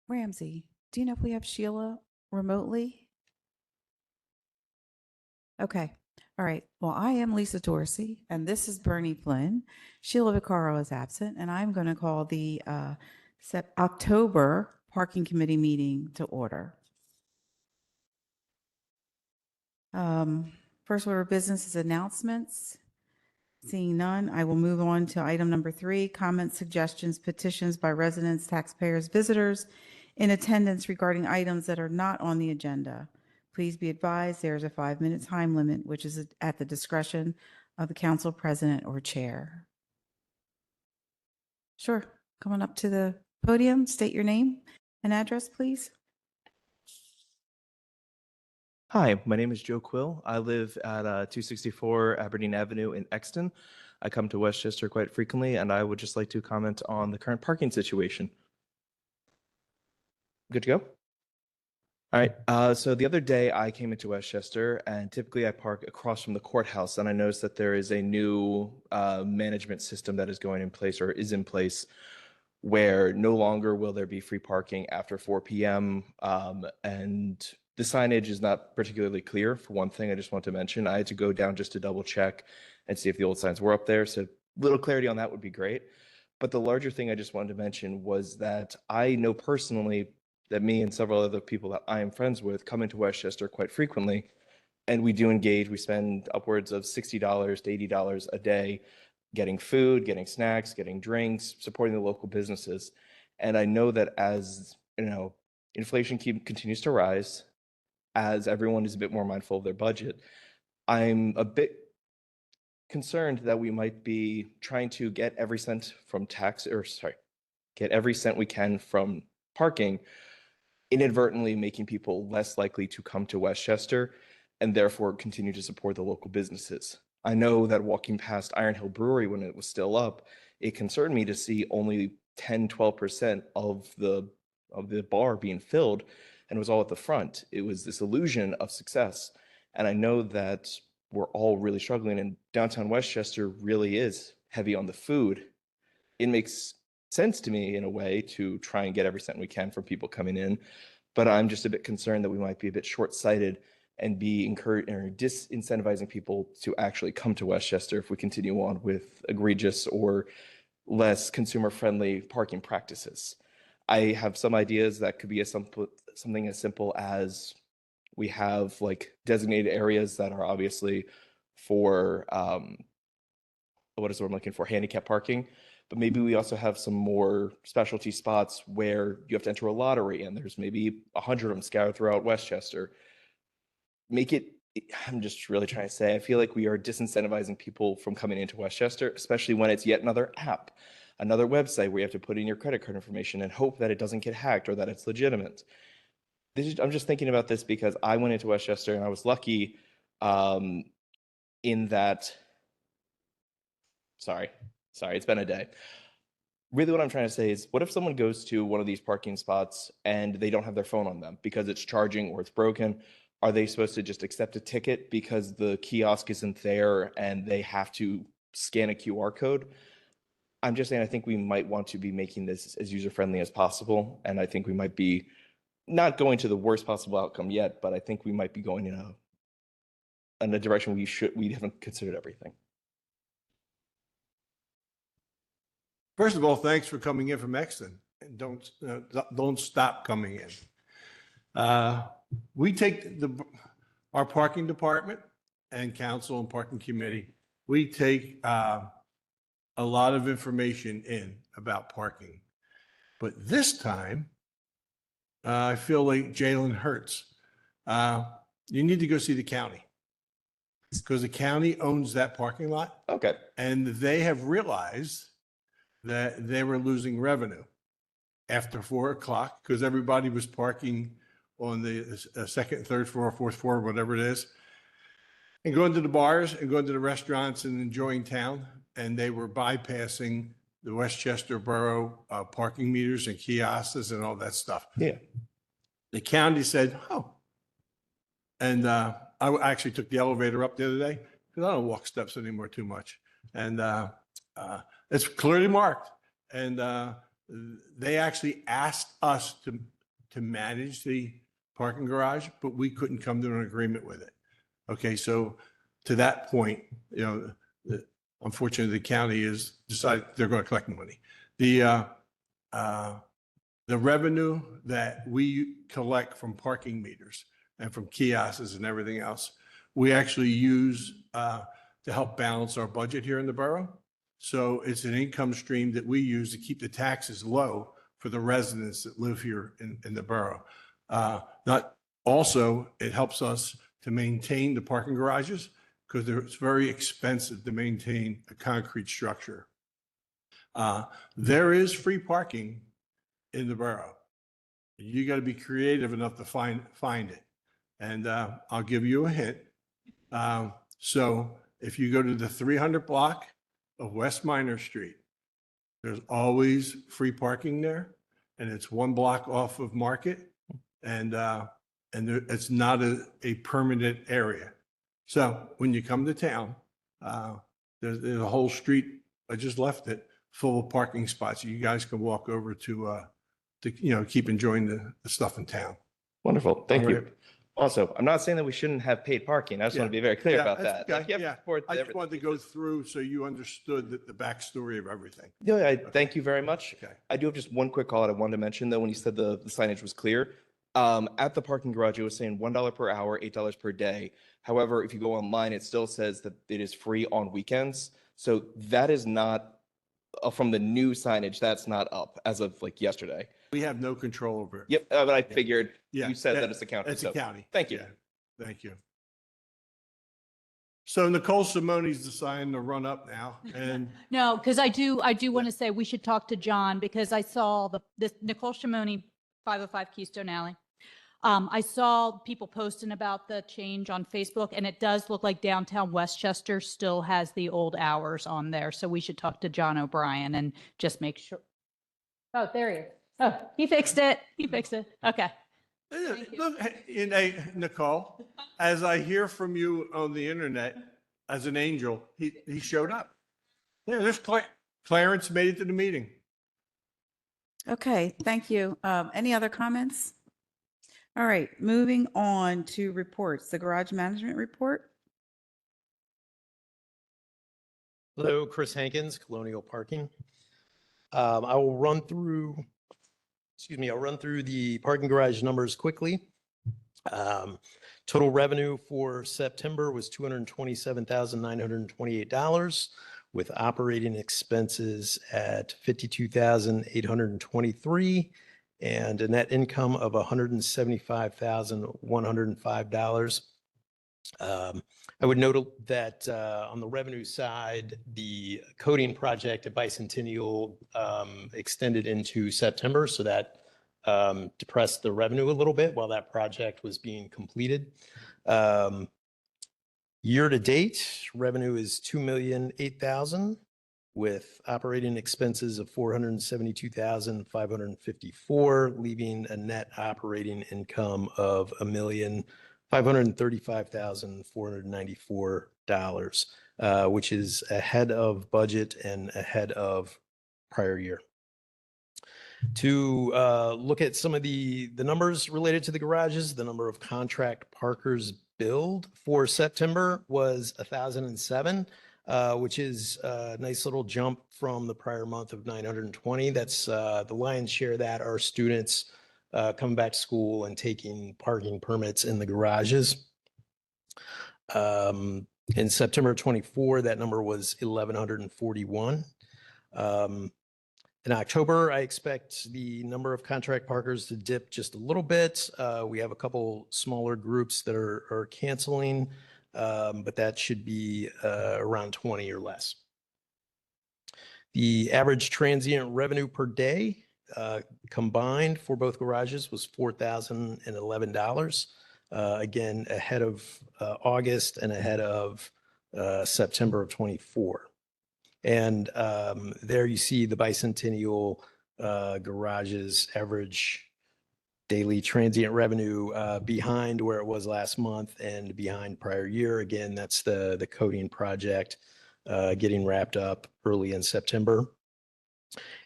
Ramsey, do you know if we have Sheila remotely? Okay. All right. Well, I am Lisa Dorsey, and this is Bernie Flynn. Sheila Vaccaro is absent, and I'm going to call the October Parking Committee meeting to order. First order of business is announcements. Seeing none, I will move on to item number 3, comments, suggestions, petitions by residents, taxpayers, visitors in attendance regarding items that are not on the agenda. Please be advised there is a 5-minute time limit, which is at the discretion of the council president or chair. Sure, come on up to the podium, state your name and address, please. Hi, my name is Joe Quill. I live at 264 Aberdeen Avenue in Exton. I come to Westchester quite frequently, and I would just like to comment on the current parking situation. Good to go? All right. So the other day I came into Westchester, and typically I park across from the courthouse, and I noticed that there is a new management system that is going in place or is in place where no longer will there be free parking after 4 p.m. And the signage is not particularly clear. For one thing, I just want to mention, I had to go down just to double check and see if the old signs were up there. So little clarity on that would be great. But the larger thing I just wanted to mention was that I know personally that me and several other people that I am friends with come into Westchester quite frequently. And we do engage. We spend upwards of $60 to $80 a day getting food, getting snacks, getting drinks, supporting the local businesses. And I know that as inflation continues to rise, as everyone is a bit more mindful of their budget, I'm a bit concerned that we might be trying to get every cent we can from parking, inadvertently making people less likely to come to Westchester and therefore continue to support the local businesses. I know that walking past Iron Hill Brewery when it was still up, it concerned me to see only 10-12% of the bar being filled, and it was all at the front. It was this illusion of success. And I know that we're all really struggling, and downtown Westchester really is heavy on the food. It makes sense to me in a way to try and get every cent we can from people coming in, but I'm just a bit concerned that we might be a bit short-sighted and be encouraging or disincentivizing people to actually come to Westchester if we continue on with egregious or less consumer-friendly parking practices. I have some ideas that could be something as simple as we have like designated areas that are obviously for what is the word I'm looking for? Handicap parking. But maybe we also have some more specialty spots where you have to enter a lottery, and there's maybe 100 of them scattered throughout Westchester. I'm just really trying to say, I feel like we are disincentivizing people from coming into Westchester, especially when it's yet another app, another website where you have to put in your credit card information and hope that it doesn't get hacked or that it's legitimate. I'm just thinking about this because I went into Westchester and I was lucky in that, sorry, it's been a day. Really what I'm trying to say is, what if someone goes to one of these parking spots and they don't have their phone on them because it's charging or it's broken? Are they supposed to just accept a ticket because the kiosk isn't there and they have to scan a QR code? I'm just saying, I think we might want to be making this as user-friendly as possible. And I think we might be not going to the worst possible outcome yet, but I think we might be going in a direction we haven't considered everything. First of all, thanks for coming in from Exton, and don't stop coming in. We take our parking department and council and parking committee. We take a lot of information in about parking, but this time I feel like Jalen Hurts. You need to go see the county because the county owns that parking lot. Okay. And they have realized that they were losing revenue after 4 o'clock because everybody was parking on the second, third floor, fourth floor, whatever it is, and going to the bars and going to the restaurants and enjoying town. And they were bypassing the Westchester Borough parking meters and kiosks and all that stuff. Yeah. The county said, oh. And I actually took the elevator up the other day because I don't walk steps anymore too much. And it's clearly marked. And they actually asked us to manage the parking garage, but we couldn't come to an agreement with it. Okay, so to that point, unfortunately, the county has decided they're going to collect money. The revenue that we collect from parking meters and from kiosks and everything else, we actually use to help balance our budget here in the borough. So it's an income stream that we use to keep the taxes low for the residents that live here in the borough. Also, it helps us to maintain the parking garages because it's very expensive to maintain a concrete structure. There is free parking in the borough. You got to be creative enough to find it. And I'll give you a hint. So if you go to the 300 block of West Minor Street, there's always free parking there, and it's 1 block off of Market, and it's not a permanent area. So when you come to town, there's a whole street, I just left it, full of parking spots. You guys can walk over to keep enjoying the stuff in town. Wonderful. Thank All you. right. Also, I'm not saying that we shouldn't have paid parking. I just want to be very clear about that's that. okay. Like, you have to Yeah. support I just everything. wanted to go through so you understood the backstory of everything. Yeah, thank you very much. Okay. I do have just one quick call out I wanted to mention, though, when you said the signage was clear. At the parking garage, it was saying $1 per hour, $8 per day. However, if you go online, it still says that it is free on weekends. So that is not from the new signage. That's not up as of like yesterday. We have no control over it. Yep, but I figured Yeah, you said that it's the county. It's so a county. Thank you. Yeah. Thank you. So Nicole Simone's deciding to run up now, and No, because I do want to say we should talk to John because I saw this Nicole Shimoni, 505 Keystone Alley. I saw people posting about the change on Facebook, and it does look like downtown Westchester still has the old hours on there. So we should talk to John O'Brien and just make sure. Oh, there he is. Oh, he fixed it. He fixed it. Okay. look, Nicole, as I hear from you on the internet as an angel, he showed up. Yeah, there's Clarence made it to the meeting. Okay, thank you. Any other comments? All right, moving on to reports. The garage management report. Hello, Chris Hankins, Colonial Parking. I will run through, I'll run through the parking garage numbers quickly. Total revenue for September was $227,928 with operating expenses at $52,823 and a net income of $175,105. I would note that on the revenue side, the coating project at Bicentennial extended into September, so that depressed the revenue a little bit while that project was being completed. Year to date, revenue is $2,008,000 with operating expenses of $472,554, leaving a net operating income of $1,535,494, which is ahead of budget and ahead of prior year. To look at some of the numbers related to the garages, the number of contract parkers billed for September was 1,007. Which is a nice little jump from the prior month of 920. That's the lion's share of that are students coming back to school and taking parking permits in the garages. In September 24, that number was 1,141. In October, I expect the number of contract parkers to dip just a little bit. We have a couple smaller groups that are canceling. But that should be around 20 or less. The average transient revenue per day combined for both garages was $4,011. Again, ahead of August and ahead of September of 24. And there you see the Bicentennial garages average daily transient revenue behind where it was last month and behind prior year. Again, that's the coating project getting wrapped up early in September.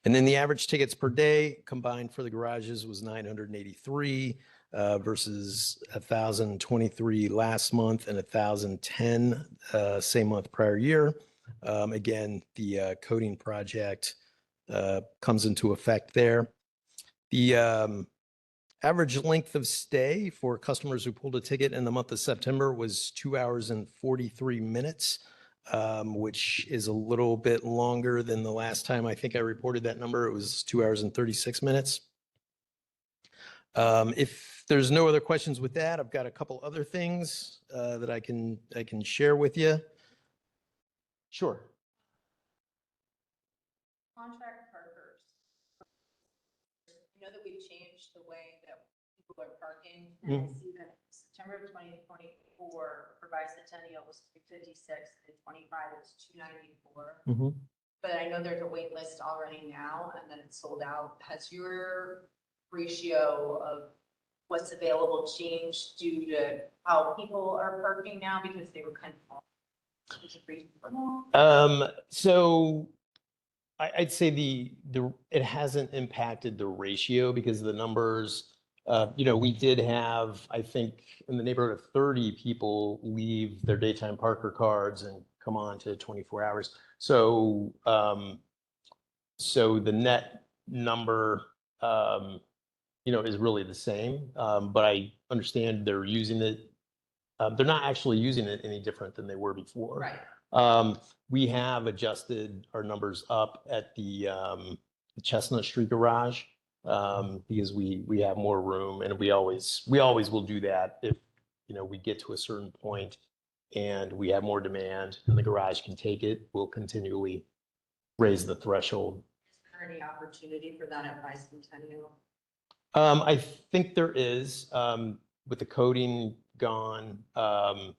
And then the average tickets per day combined for the garages was 983 versus 1,023 last month and 1,010 same month prior year. Again, the coding project comes into effect there. The average length of stay for customers who pulled a ticket in the month of September was 2 hours and 43 minutes, which is a little bit longer than the last time I think I reported that number. It was 2 hours and 36 minutes. If there's no other questions with that, I've got a couple other things that I can share with you. Sure. Contract parkers. I know that we've changed the way that people are parking, and I see that September of 2024 for bicentennial was 356, and 25 was 294. But I know there's a wait list already now, and then it's sold out. Has your ratio of what's available changed due to how people are parking now because they were kind of? So I'd say it hasn't impacted the ratio because the numbers, we did have, I think, in the neighborhood of 30 people leave their daytime parker cards and come on to 24 hours. So, so the net number, is really the same. But I understand they're using it. They're not actually using it any different than they were before. Right. We have adjusted our numbers up at the Chestnut Street garage because we have more room, and we always will do that if we get to a certain point and we have more demand and the garage can take it. We'll continually raise the threshold. Is there any opportunity for that at bicentennial? I think there is with the coding gone. There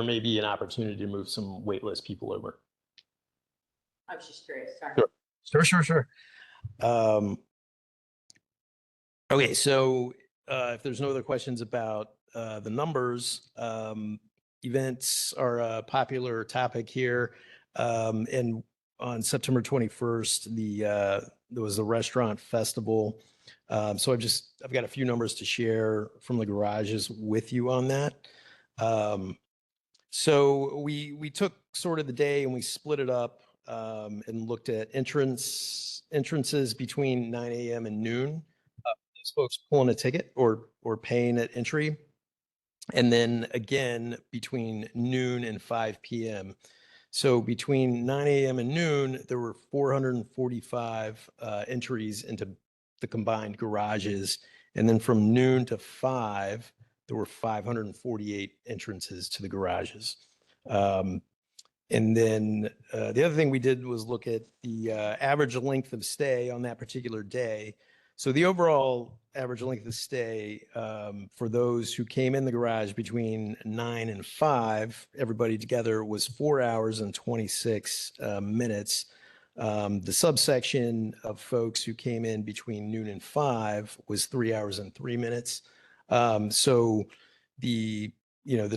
may be an opportunity to move some waitlist people over. I was just curious. Sorry. Sure. Okay, so if there's no other questions about the numbers, events are a popular topic here. And on September 21st, there was the restaurant festival. So I've got a few numbers to share from the garages with you on that. So we took sort of the day and we split it up and looked at entrances between 9 a.m. and noon. Those folks pulling a ticket or paying at entry. And then again, between noon and 5 p.m. So between 9 a.m. and noon, there were 445 entries into the combined garages. And then from noon to 5, there were 548 entrances to the garages. And then the other thing we did was look at the average length of stay on that particular day. So the overall average length of stay for those who came in the garage between 9 and 5, everybody together, was 4 hours and 26 minutes. The subsection of folks who came in between noon and 5 was 3 hours and 3 minutes. So the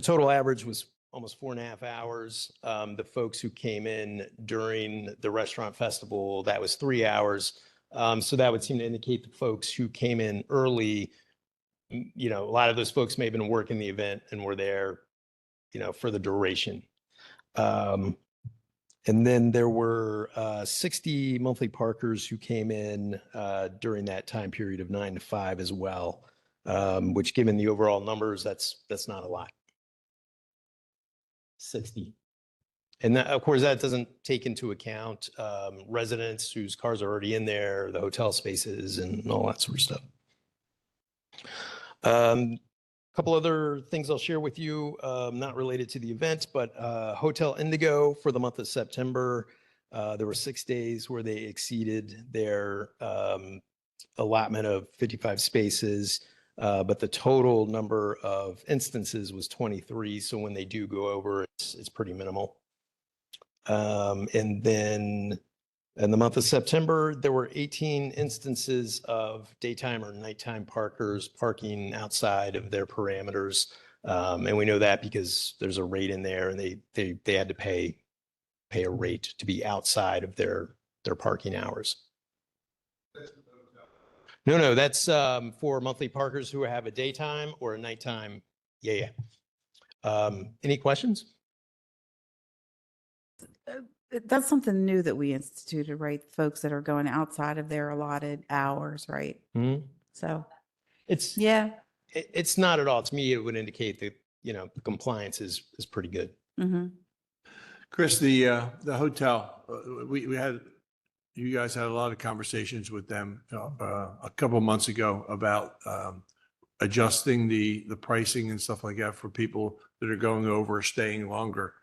total average was almost 4.5 hours. The folks who came in during the restaurant festival, that was 3 hours. So that would seem to indicate the folks who came in early, a lot of those folks may have been working the event and were there, for the duration. And then there were 60 monthly parkers who came in during that time period of 9 to 5 as well, which, given the overall numbers, that's not a lot. 60. And that, of course, that doesn't take into account residents whose cars are already in there, the hotel spaces, and all that sort of stuff. Couple other things I'll share with you, not related to the event, but Hotel Indigo for the month of September, there were 6 days where they exceeded their allotment of 55 spaces, but the total number of instances was 23. So when they do go over, it's pretty minimal. And then in the month of September, there were 18 instances of daytime or nighttime parkers parking outside of their parameters. And we know that because there's a rate in there, and they had to pay a rate to be outside of their their parking hours. No, that's for monthly parkers who have a daytime or a nighttime. Yeah. Any questions? That's something new that we instituted, right? Folks that are going outside of their allotted hours, right? Mhm. So, It's yeah. it's not at all. To me, it would indicate that, the compliance is pretty good. Mm-hmm. Chris, the hotel, we had, you guys had a lot of conversations with them a couple of months ago about adjusting the pricing and stuff like that for people that are going over or staying longer.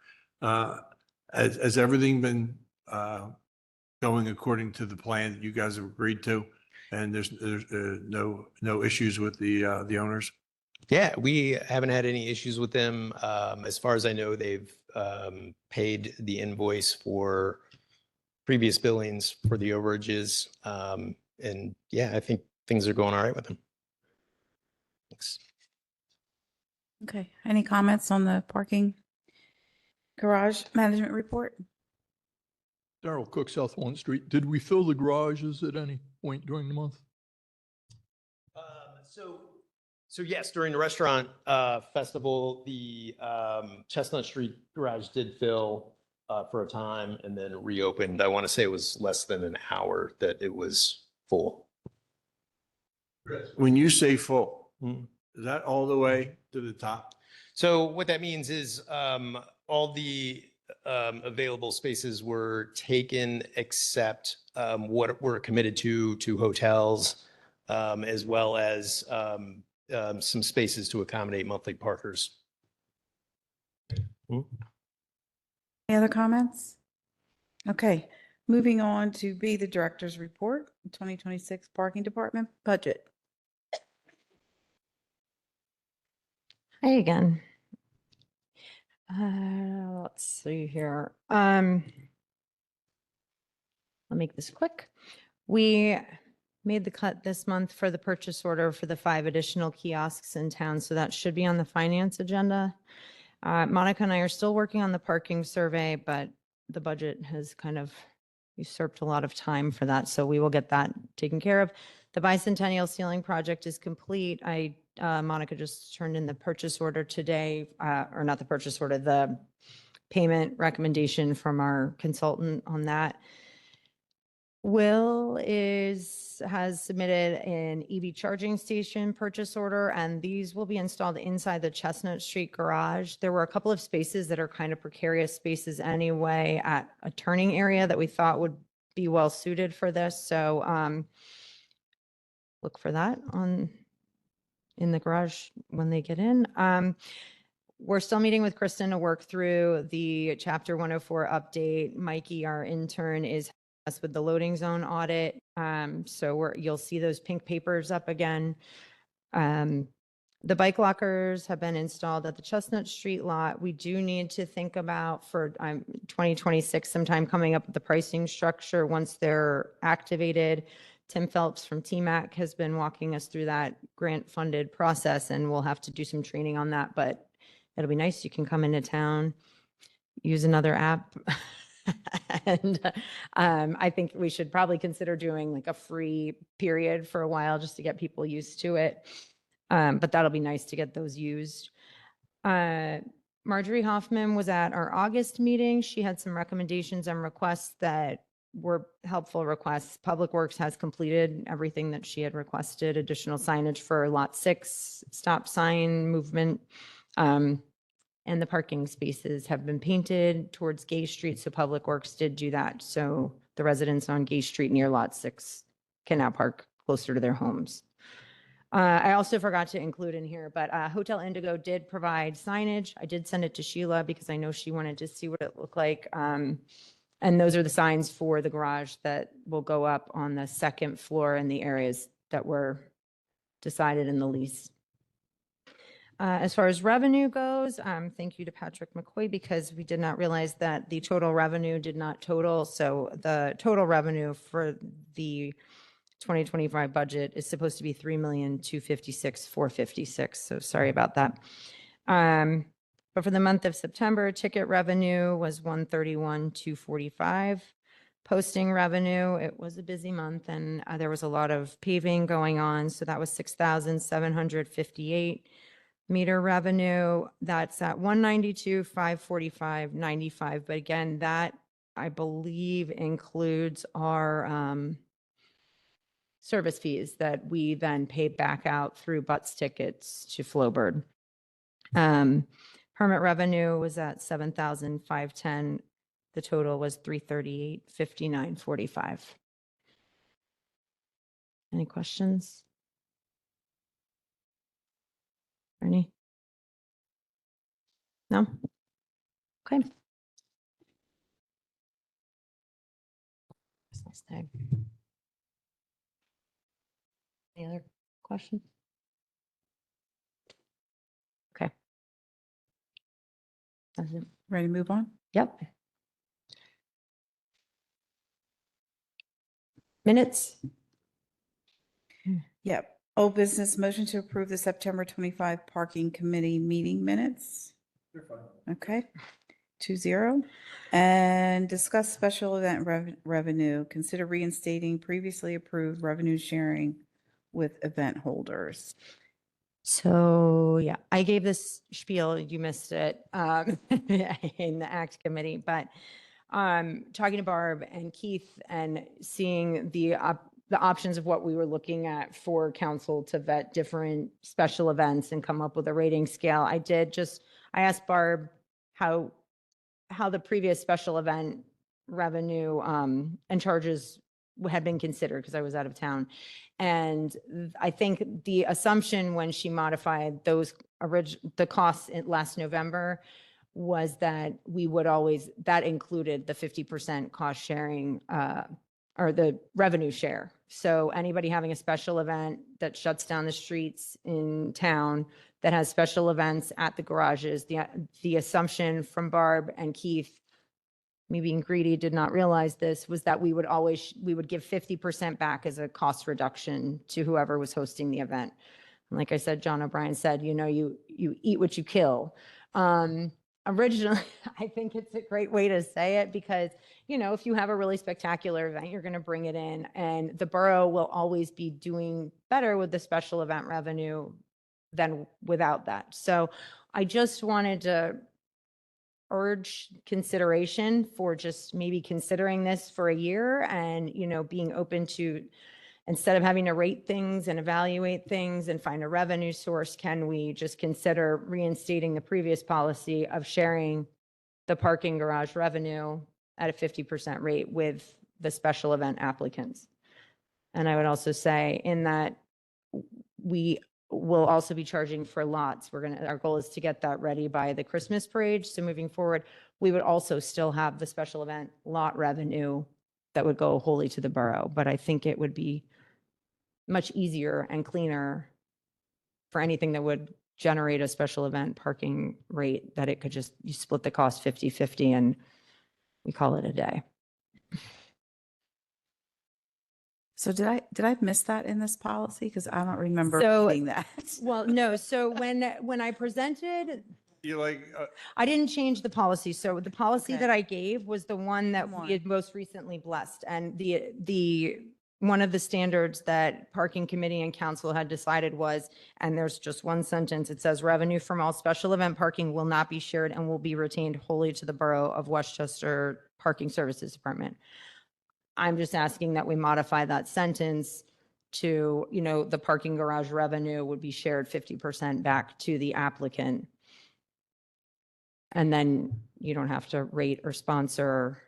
Has everything been going according to the plan that you guys have agreed to? And there's no issues with the owners? Yeah, we haven't had any issues with them. As far as I know, they've paid the invoice for previous billings for the overages. And yeah, I think things are going all right with them. Thanks. Okay. Any comments on the parking garage management report? Darrell Cook, South Walnut Street. Did we fill the garages at any point during the month? So yes, during the restaurant festival, the Chestnut Street garage did fill for a time and then reopened. I want to say it was less than an hour that it was full. When you say full, Mhm. is that all the way to the top? So what that means is all the available spaces were taken except what were committed to hotels, as well as some spaces to accommodate monthly parkers. Any other comments? Okay. Moving on to B, the director's report, 2026 parking department budget. Hi again. Let's see here. I'll make this quick. We made the cut this month for the purchase order for the 5 additional kiosks in town, so that should be on the finance agenda. Monica and I are still working on the parking survey, but the budget has kind of usurped a lot of time for that, so we will get that taken care of. The bicentennial ceiling project is complete. Monica just turned in the purchase order today, or not the purchase order, the payment recommendation from our consultant on that. Will has submitted an EV charging station purchase order, and these will be installed inside the Chestnut Street garage. There were a couple of spaces that are kind of precarious spaces anyway at a turning area that we thought would be well suited for this. So look for that in the garage when they get in. We're still meeting with Kristen to work through the Chapter 104 update. Mikey, our intern, is us with the loading zone audit. So you'll see those pink papers up again. The bike lockers have been installed at the Chestnut Street lot. We do need to think about for 2026 sometime coming up with the pricing structure once they're activated. Tim Phelps from TMAC has been walking us through that grant funded process, and we'll have to do some training on that, but it'll be nice. You can come into town, use another app. And I think we should probably consider doing like a free period for a while just to get people used to it. But that'll be nice to get those used. Marjorie Hoffman was at our August meeting. She had some recommendations and requests that were helpful requests. Public Works has completed everything that she had requested, additional signage for Lot 6, stop sign movement. And the parking spaces have been painted towards Gay Street, so Public Works did do that. So the residents on Gay Street near Lot 6 can now park closer to their homes. I also forgot to include in here, but Hotel Indigo did provide signage. I did send it to Sheila because I know she wanted to see what it looked like. And those are the signs for the garage that will go up on the second floor in the areas that were decided in the lease. As far as revenue goes, thank you to Patrick McCoy because we did not realize that the total revenue did not total. So the total revenue for the 2025 budget is supposed to be $3,256,456. So sorry about that. But for the month of September, ticket revenue was $131,245. Posting revenue, it was a busy month and there was a lot of paving going on. So that was 6,758. Meter revenue, that's at 192, 545, 95. But again, that I believe includes our service fees that we then pay back out through Butts tickets to Flowbird. Permit revenue was at 7,510. The total was 338, 59, 45. Any questions? Ernie? No? Okay. Business tag. Any other questions? Okay. That's it. Ready to move on? Yep. Minutes? Yep. Old business, motion to approve the September 25 Parking Committee meeting minutes. Okay, 2-0. And discuss special event revenue. Consider reinstating previously approved revenue sharing with event holders. So, yeah, I gave this spiel, you missed it, in the ACT committee, but talking to Barb and Keith and seeing the options of what we were looking at for council to vet different special events and come up with a rating scale. I asked Barb how the previous special event revenue and charges had been considered because I was out of town. And I think the assumption when she modified the costs last November was that we would always, that included the 50% cost sharing or the revenue share. So anybody having a special event that shuts down the streets in town that has special events at the garages, the assumption from Barb and Keith, me being greedy, did not realize this, was that we would give 50% back as a cost reduction to whoever was hosting the event. And like I said, John O'Brien said, you eat what you kill. Originally, I think it's a great way to say it because, if you have a really spectacular event, you're going to bring it in, and the borough will always be doing better with the special event revenue than without that. So I just wanted to urge consideration for just maybe considering this for a year and, being open to, instead of having to rate things and evaluate things and find a revenue source, can we just consider reinstating the previous policy of sharing the parking garage revenue at a 50% rate with the special event applicants? And I would also say in that we will also be charging for lots. Our goal is to get that ready by the Christmas parade. So moving forward, we would also still have the special event lot revenue that would go wholly to the borough. But I think it would be much easier and cleaner for anything that would generate a special event parking rate, that it could just, you split the cost 50-50 and we call it a day. So did I miss that in this policy? Because I don't remember So- reading that. Well, no, so when I presented, You're like, I didn't change the policy. So the policy Okay. that I gave was the one that One. we had most recently blessed. And one of the standards that parking committee and council had decided was, and there's just one sentence, it says revenue from all special event parking will not be shared and will be retained wholly to the Borough of Westchester Parking Services Department. I'm just asking that we modify that sentence to, the parking garage revenue would be shared 50% back to the applicant. And then you don't have to rate or sponsor.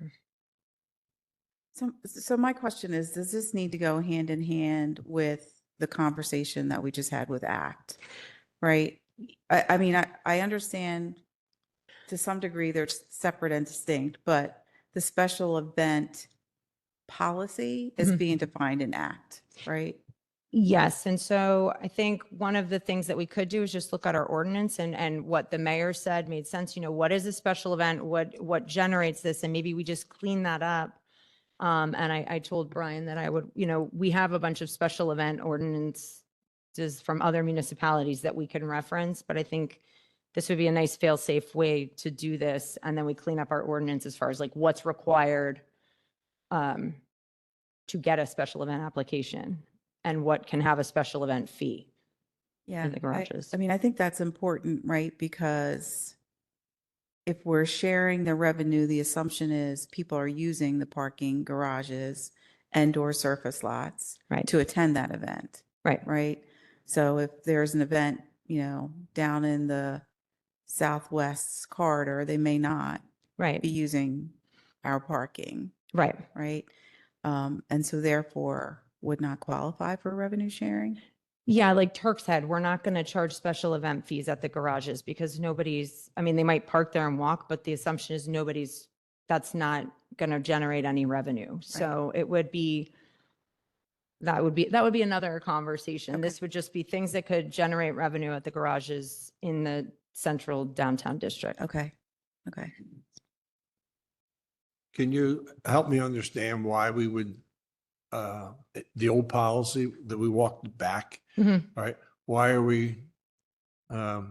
So my question is, does this need to go hand in hand with the conversation that we just had with ACT? Right? I mean, I understand to some degree they're separate and distinct, but the special event policy is Mhm. being defined in ACT, right? Yes, and so I think one of the things that we could do is just look at our ordinance and what the mayor said made sense. What is a special event? What generates this? And maybe we just clean that up. And I told Brian that I would, we have a bunch of special event ordinances from other municipalities that we can reference, but I think this would be a nice fail-safe way to do this. And then we clean up our ordinance as far as like what's required to get a special event application and what can have a special event fee. Yeah. in the garages. I mean, I think that's important, right? Because if we're sharing the revenue, the assumption is people are using the parking garages and/or surface lots Right. to attend that event, Right. right? So if there's an event, you know, down in the Southwest corridor, they may not be Right. using our parking, Right. right? And so therefore would not qualify for revenue sharing. Yeah, like Turk's Head, we're not going to charge special event fees at the garages because nobody's, I mean, they might park there and walk, but the assumption is that's not going to generate any revenue. So it would be, that would be another conversation. Okay. This would just be things that could generate revenue at the garages in the central downtown district. Okay. Okay. Can you help me understand why we would, the old policy that we walked back, Mhm. right? Why are we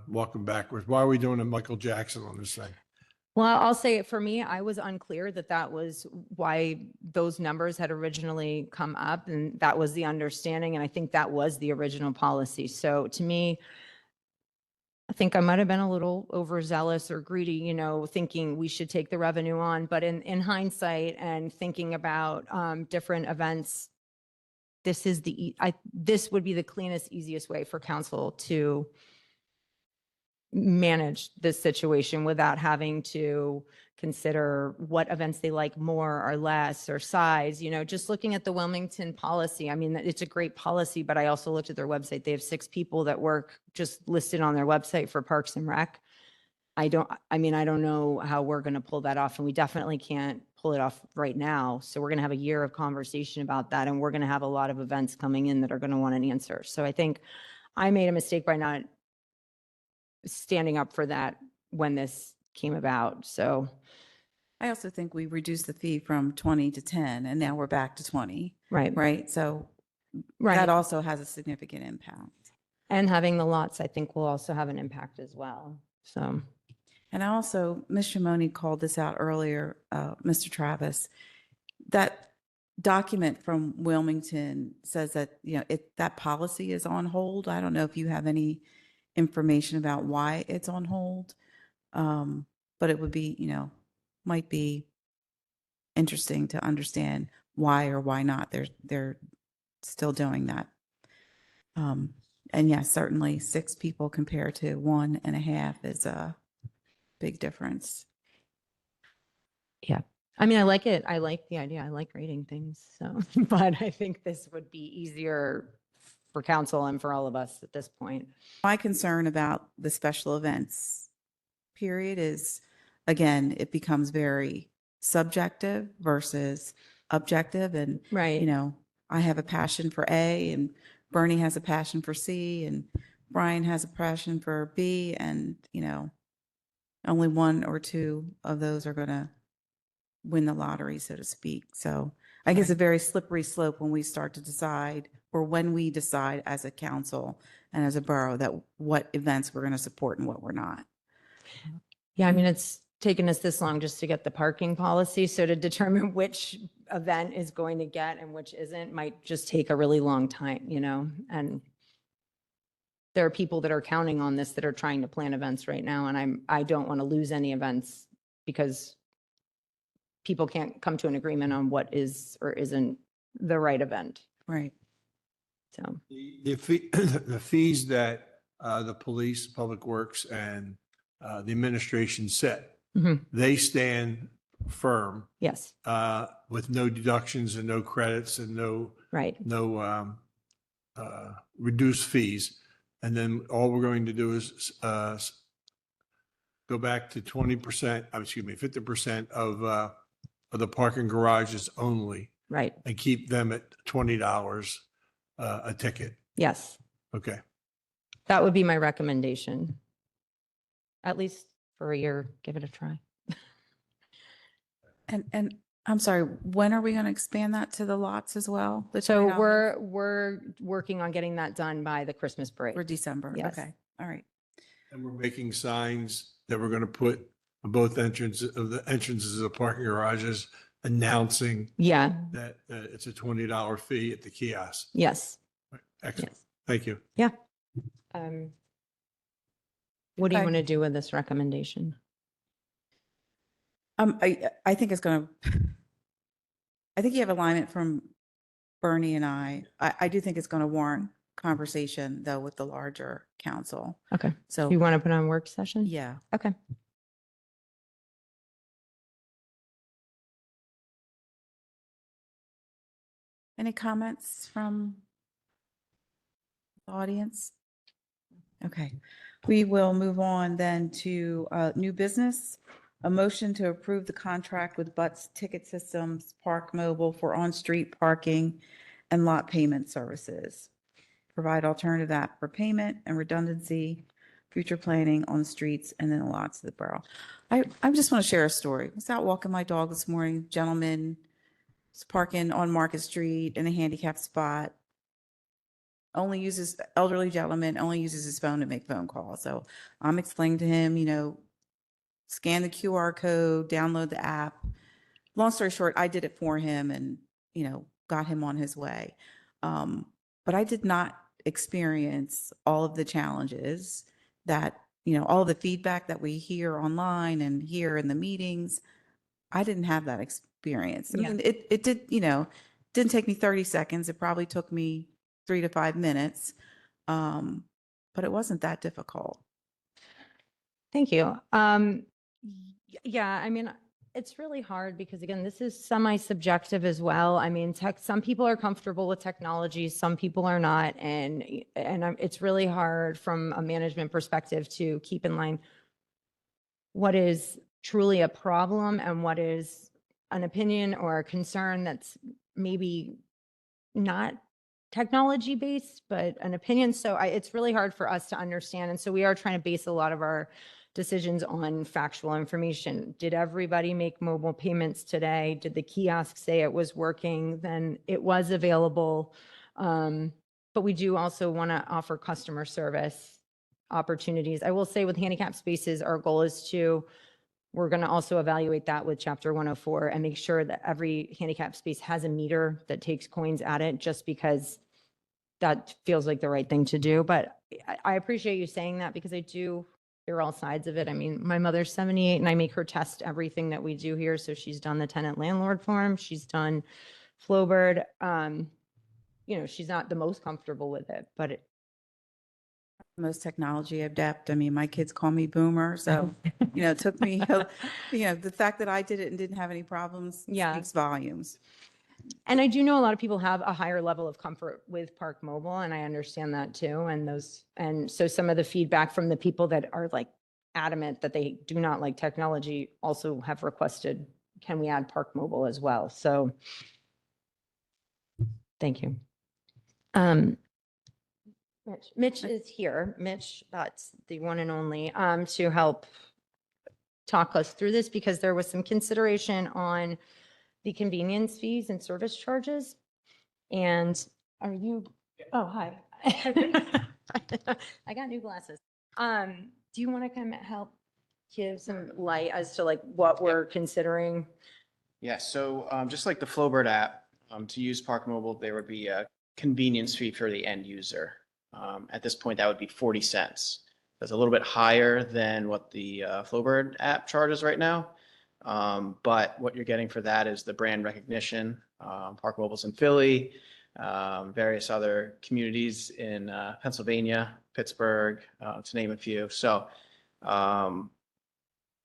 walking backwards? Why are we doing a Michael Jackson on this thing? Well, I'll say for me, I was unclear that was why those numbers had originally come up, and that was the understanding, and I think that was the original policy. So to me, I think I might have been a little overzealous or greedy, you know, thinking we should take the revenue on. But in hindsight and thinking about different events, this would be the cleanest, easiest way for council to manage this situation without having to consider what events they like more or less or size, you know, just looking at the Wilmington policy. I mean, it's a great policy, but I also looked at their website. They have 6 people that work just listed on their website for Parks and Rec. I don't know how we're going to pull that off, and we definitely can't pull it off right now. So we're going to have a year of conversation about that, and we're going to have a lot of events coming in that are going to want an answer. So I think I made a mistake by not standing up for that when this came about. So, I also think we reduced the fee from 20 to 10 and now we're back to 20, right. right? So Right. that also has a significant impact. And having the lots, I think, will also have an impact as well. So, And also, Ms. Shimoni called this out earlier, Mr. Travis, that document from Wilmington says that, you know, that policy is on hold. I don't know if you have any information about why it's on hold. But it would be, you know, might be interesting to understand why or why not they're still doing that. And yes, certainly 6 people compared to 1.5 is a big difference. yeah. I mean, I like it. I like the idea. I like rating things. So, but I think this would be easier for council and for all of us at this point. My concern about the special events period is, again, it becomes very subjective versus objective. And, Right. you know, I have a passion for A and Bernie has a passion for C and Brian has a passion for B. And, you know, only 1 or 2 of those are going to win the lottery, so to speak. So I guess a very slippery slope when we start to decide, or when we decide as a council and as a borough, that what events we're going to support and what we're not. Yeah, I mean, it's taken us this long just to get the parking policy. So to determine which event is going to get and which isn't might just take a really long time, you know? And there are people that are counting on this that are trying to plan events right now. And I don't want to lose any events because people can't come to an agreement on what is or isn't the right event. Right. So, The fees that the police, public works, and the administration set, Mhm. they stand firm yes, with no deductions and no credits and no right. reduced fees. And then all we're going to do is go back to 20%, 50% of the parking garages only, Right. and keep them at $20 a ticket. Yes. Okay. That would be my recommendation. At least for a year, give it a try. And I'm sorry, when are we going to expand that to the lots as well? The So $20 we're working on getting that done by the Christmas break. for December? Yes. Okay. All right. And we're making signs that we're going to put on both entrances of the parking garages announcing Yeah, that it's a $20 fee at the kiosk. yes, Excellent. yes. Thank you. Yeah. Um, What do you Okay. want to do with this recommendation? I think it's going to, I think you have alignment from Bernie and I. I do think it's going to warrant conversation though with the larger council. Okay. Do So, you want to put on work session? yeah. Okay. Any comments from the audience? Okay, we will move on then to new business. A motion to approve the contract with Butts Ticket Systems Park Mobile for on-street parking and lot payment services. Provide alternative app for payment and redundancy, future planning on the streets and then the lots of the borough. I just want to share a story. I was out walking my dog this morning, gentleman was parking on Market Street in a handicapped spot. Only uses, elderly gentleman, only uses his phone to make phone calls. So I'm explaining to him, scan the QR code, download the app. Long story short, I did it for him and, got him on his way. But I did not experience all of the challenges that, all the feedback that we hear online and hear in the meetings. I didn't have that experience. I Yeah. mean, it did, didn't take me 30 seconds. It probably took me 3 to 5 minutes. But it wasn't that difficult. Thank you. Yeah, I mean, it's really hard because again, this is semi-subjective as well. I mean, some people are comfortable with technology, some people are not. It's really hard from a management perspective to keep in line what is truly a problem and what is an opinion or a concern that's maybe not technology based, but an opinion. So it's really hard for us to understand. And so we are trying to base a lot of our decisions on factual information. Did everybody make mobile payments today? Did the kiosk say it was working? Then it was available. But we do also want to offer customer service opportunities. I will say with handicap spaces, our goal is we're going to also evaluate that with Chapter 104 and make sure that every handicap space has a meter that takes coins at it, just because that feels like the right thing to do. But I appreciate you saying that because I do hear all sides of it. I mean, my mother's 78 and I make her test everything that we do here. So she's done the tenant landlord form. She's done Flowbird. She's not the most comfortable with it, but Most technology adept. I mean, my kids call me boomer. So, it took me, the fact that I did it and didn't have any problems Yeah. speaks volumes. And I do know a lot of people have a higher level of comfort with Park Mobile, and I understand that too. And so some of the feedback from the people that are like adamant that they do not like technology also have requested, can we add Park Mobile as well? So thank you. Mitch is here. Mitch, that's the one and only, to help talk us through this because there was some consideration on the convenience fees and service charges. And are you, oh, hi. I got new glasses. Do you want to come help give some light as to like what we're considering? Yeah, so just like the Flowbird app, to use Park Mobile, there would be a convenience fee for the end user. At this point, that would be 40 cents. That's a little bit higher than what the Flowbird app charges right now. But what you're getting for that is the brand recognition. Park Mobile's in Philly, various other communities in Pennsylvania, Pittsburgh, to name a few. So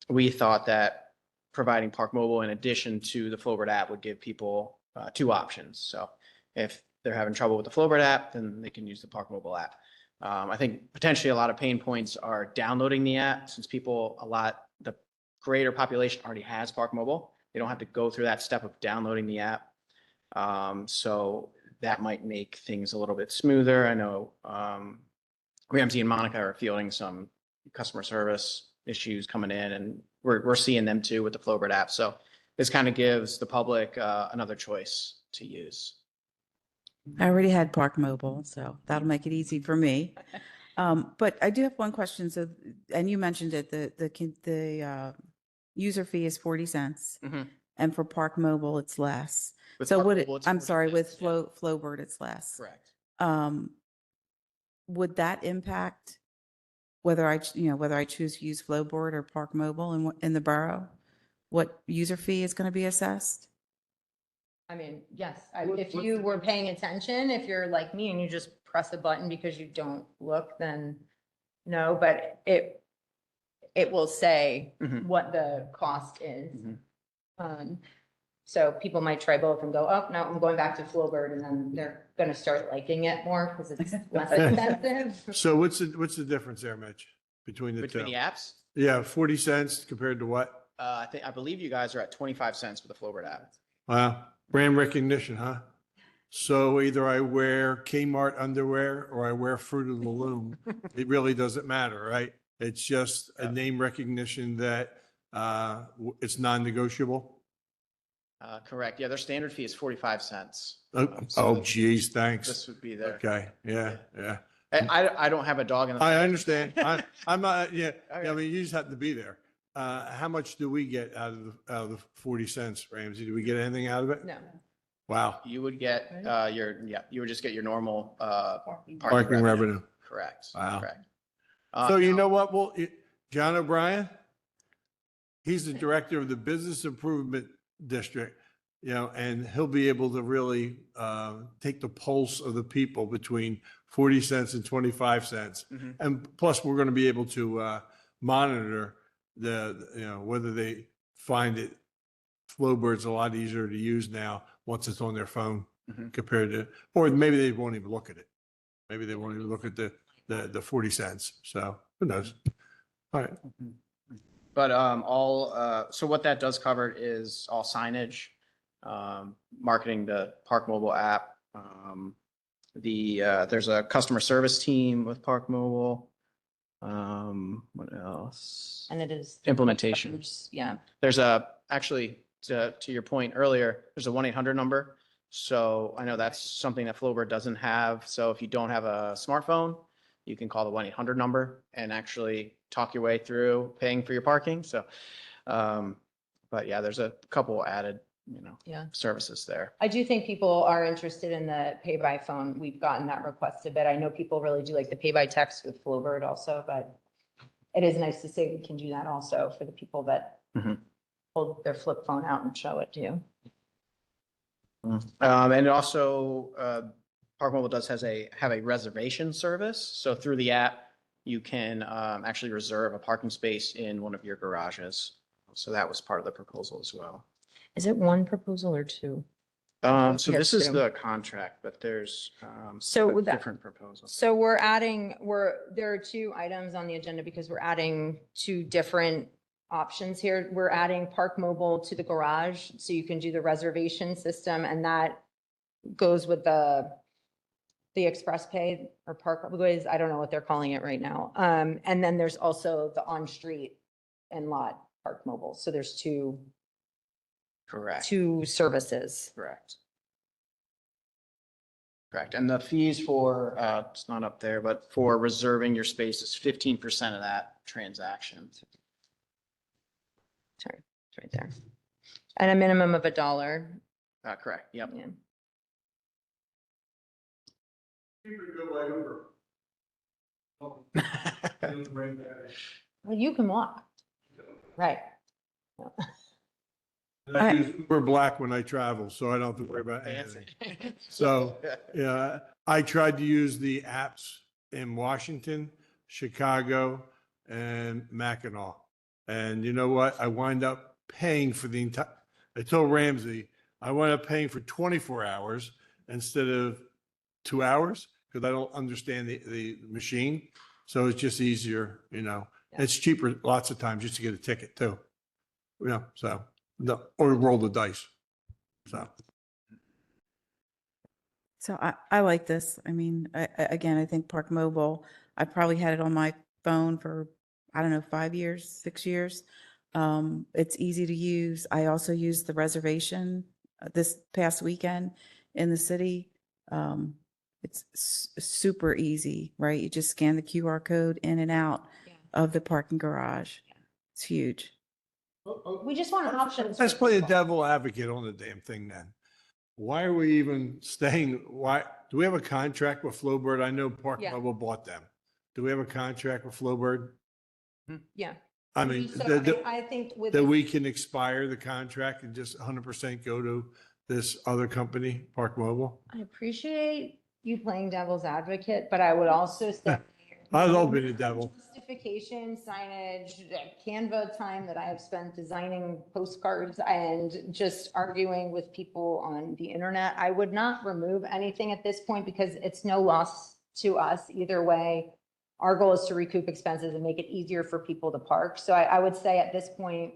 we thought that providing Park Mobile in addition to the Flowbird app would give people 2 options. So if they're having trouble with the Flowbird app, then they can use the Park Mobile app. I think potentially a lot of pain points are downloading the app since the greater population already has Park Mobile. They don't have to go through that step of downloading the app. So that might make things a little bit smoother. I know Ramsey and Monica are fielding some customer service issues coming in, and we're seeing them too with the Flowbird app. So this kind of gives the public another choice to use. I already had Park Mobile, so that'll make it easy for me. But I do have one question. So, and you mentioned it, the user fee is 40 cents. Mhm. and for Park Mobile, it's less. With So Park would it, Mobile, it's I'm sorry, 40 with cents, yeah. Flowbird, it's less. Correct. Would that impact whether whether I choose to use Flowbird or Park Mobile in the borough? What user fee is going to be assessed? I mean, yes, if you were paying attention, if you're like me and you just press a button because you don't look, then no, but it will say Mhm. what the cost is. Mhm. So people might try both and go, oh, no, I'm going back to Flowbird, and then they're gonna start liking it more because it's less expensive. So what's the difference there, Mitch, between the Between two? the apps, Yeah, 40 cents compared to what? I believe you guys are at 25 cents for the Flowbird app. Wow, brand recognition, huh? So either I wear Kmart underwear or I wear Fruit of the Loom. It really doesn't matter, right? It's just a name recognition that it's non-negotiable. Correct. Yeah, their standard fee is 45 cents. Oh, geez, thanks. This would be their. Okay, yeah, yeah. I don't have a dog in the. I understand. I'm not, yeah, Okay. I mean, you just have to be there. How much do we get out of the 40 cents, Ramsey? Do we get anything out of it? No. Wow, You would get you would just get your normal parking revenue. Correct. Wow. Correct. So you now- know what? Well, John O'Brien, he's the director of the Business Improvement District, and he'll be able to really take the pulse of the people between 40 cents and 25 cents. Mhm. And plus, we're going to be able to monitor whether they find it, Flowbird's a lot easier to use now once it's on their phone Mhm. compared to, or maybe they won't even look at it. Maybe they won't even look at the 40 cents. So who knows? All right. But so what that does cover is all signage, marketing the Park Mobile app. There's a customer service team with Park Mobile. What else? And it is. Implementation. Yeah. There's actually, to your point earlier, there's a 1-800 number. So I know that's something that Flowbird doesn't have. So if you don't have a smartphone, you can call the 1-800 number and actually talk your way through paying for your parking. So, but yeah, there's a couple added, Yeah. services there. I do think people are interested in the pay by phone. We've gotten that request a bit. I know people really do like the pay by text with Flowbird also, but it is nice to say we can do that also for the people that Mhm. hold their flip phone out and show it to you. And also, Park Mobile does have a reservation service. So through the app, you can actually reserve a parking space in one of your garages. So that was part of the proposal as well. Is it one proposal or two? So Yes, this is Jim. the contract, but there's So with that- different proposals. So there are two items on the agenda because we're adding two different options here. We're adding Park Mobile to the garage, so you can do the reservation system, and that goes with the Express Pay or Park, I don't know what they're calling it right now. And then there's also the on-street and lot Park Mobile. So there's two Correct. services. Correct. Correct. And the fees for, it's not up there, but for reserving your space is 15% of that transaction. Sorry, it's right there. At a minimum of $1. Correct. Yep. Yeah. Well, you can walk. Right. I use Uber Black when I travel, so I don't have to worry about anything. So, yeah, I tried to use the apps in Washington, Chicago, and Mackinac. And you know what? I wind up paying for the entire, I told Ramsey, I wind up paying for 24 hours instead of 2 hours because I don't understand the machine. So it's just easier, It's cheaper lots of times just to get a ticket too. So, or roll the dice. So. So I like this. I mean, again, I think Park Mobile, I probably had it on my phone for, I don't know, 5 years, 6 years. It's easy to use. I also used the reservation this past weekend in the city. It's super easy, right? You just scan the QR code in and out Yeah. of the parking garage. It's huge. We just want options. Let's for play the people. devil advocate on the damn thing then. Why are we even staying? Why, do we have a contract with Flowbird? I know Park Yeah. Mobile bought them. Do we have a contract with Flowbird? Yeah. I mean, So I think with. that we can expire the contract and just 100% go to this other company, Park Mobile? I appreciate you playing devil's advocate, but I would also say. I love being the devil. Justification, signage, Canva time that I have spent designing postcards and just arguing with people on the internet. I would not remove anything at this point because it's no loss to us either way. Our goal is to recoup expenses and make it easier for people to park. So I would say at this point,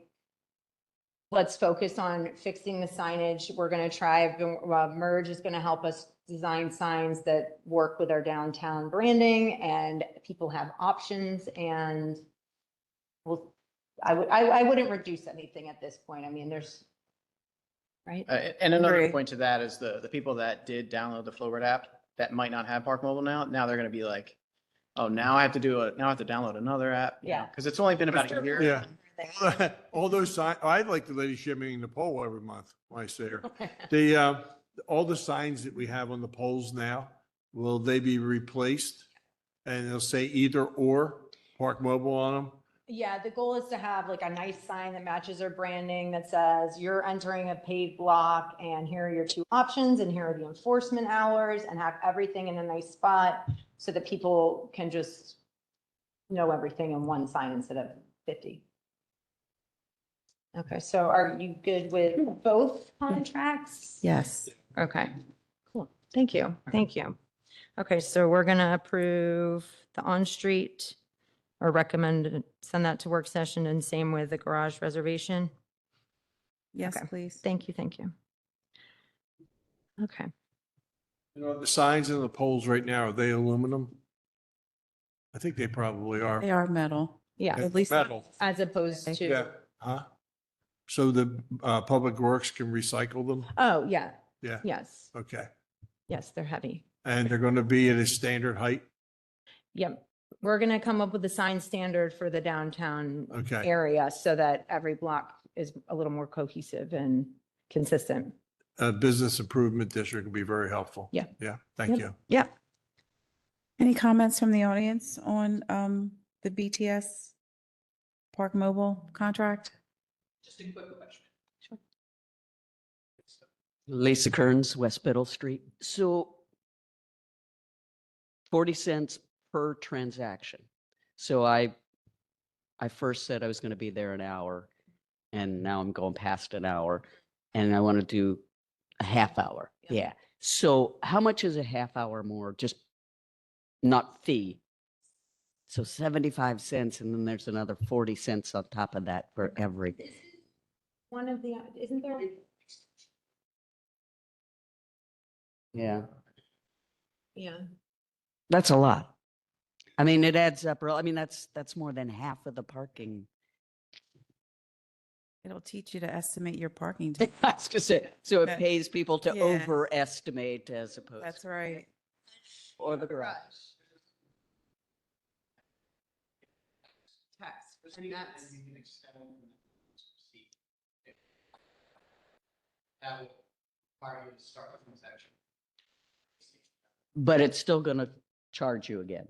let's focus on fixing the signage. We're going to try, Merge is going to help us design signs that work with our downtown branding and people have options and well, I wouldn't reduce anything at this point. I mean, there's, right? And another Agree. point to that is the people that did download the Flowbird app that might not have Park Mobile now they're going to be like, oh, now I have to download another app. Yeah. Because it's only been about a year. Yeah. All those signs, I like the lady shimmying the pole every month when I see her. The, all the signs that we have on the poles now, will they be replaced? And they'll say either or Park Mobile on them? Yeah, the goal is to have like a nice sign that matches our branding that says you're entering a paid block and here are your two options and here are the enforcement hours and have everything in a nice spot so that people can just know everything in one sign instead of 50. Okay, so are you good with both contracts? Yes. Okay, cool. Thank you. Thank you. Okay, so we're going to approve the on-street or recommend send that to work session and same with the garage reservation. Yes, Okay. please. Thank you. Thank you. Okay. You know, the signs and the poles right now, are they aluminum? I think they probably They are. are metal, Yeah, at least. Metal. as opposed Yeah. to, Huh? So the Public Works can recycle them? oh, yeah. Yeah. Yes. Okay. Yes, they're heavy. And they're going to be at a standard height? Yep. We're going to come up with a sign standard for the downtown Okay. area so that every block is a little more cohesive and consistent. A business improvement district would be very helpful. Yeah. Yeah. Thank Yep. you. Yep. Any comments from the audience on the BTS Park Mobile contract? Just a quick question. Lisa Kearns, West Biddle Street. So 40 cents per transaction. So I first said I was going to be there an hour and now I'm going past an hour and I want to do a half hour. Yeah. So how much is a half hour more? Just not fee. So 75 cents and then there's another 40 cents on top of that for every. One of the, isn't there? Yeah. Yeah. That's a lot. I mean, it adds up. I mean, that's more than half of the parking. It'll teach you to estimate your parking. I was gonna say, so it That- pays people to yeah. overestimate as opposed. That's right. Or the garage. Tax. That will require you to start a transaction. But it's still gonna charge you again.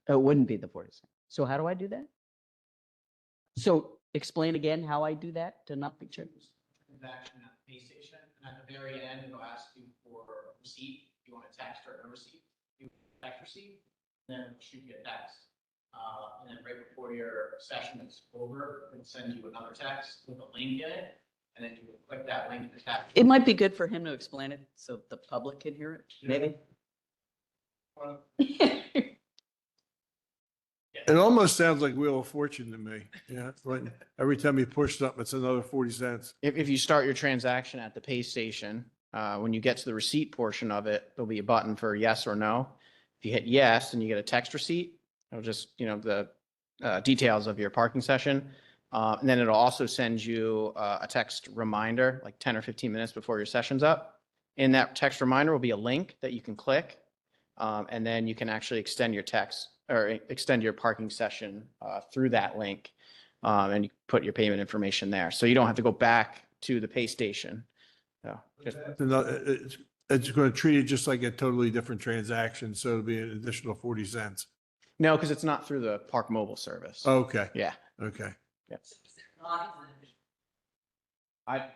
It wouldn't be the 40 cents. So how do I do that? So explain again how I do that to not be charged. Transaction at the pay station, and at the very end, it'll ask you for a receipt. You want a text or a receipt? You want a text receipt, then it'll shoot you a text. And then right before your session is over, it'll send you another text with a link in it, and then you will click that link and attach. It might be good for him to explain it so the public can hear it, maybe. It almost sounds like Wheel of Fortune to me. Yeah. Like every time you push something, it's another 40 cents. If you start your transaction at the pay station, when you get to the receipt portion of it, there'll be a button for yes or no. If you hit yes, then you get a text receipt. It'll just, the details of your parking session. And then it'll also send you a text reminder, like 10 or 15 minutes before your session's up. In that text reminder will be a link that you can click. And then you can actually extend your text or extend your parking session through that link. and you put your payment information there. So you don't have to go back to the pay station. So just, It's going to treat it just like a totally different transaction, so it'll be an additional 40 cents. no, because it's not through the Park Mobile service. Okay, Yeah. okay. Yes.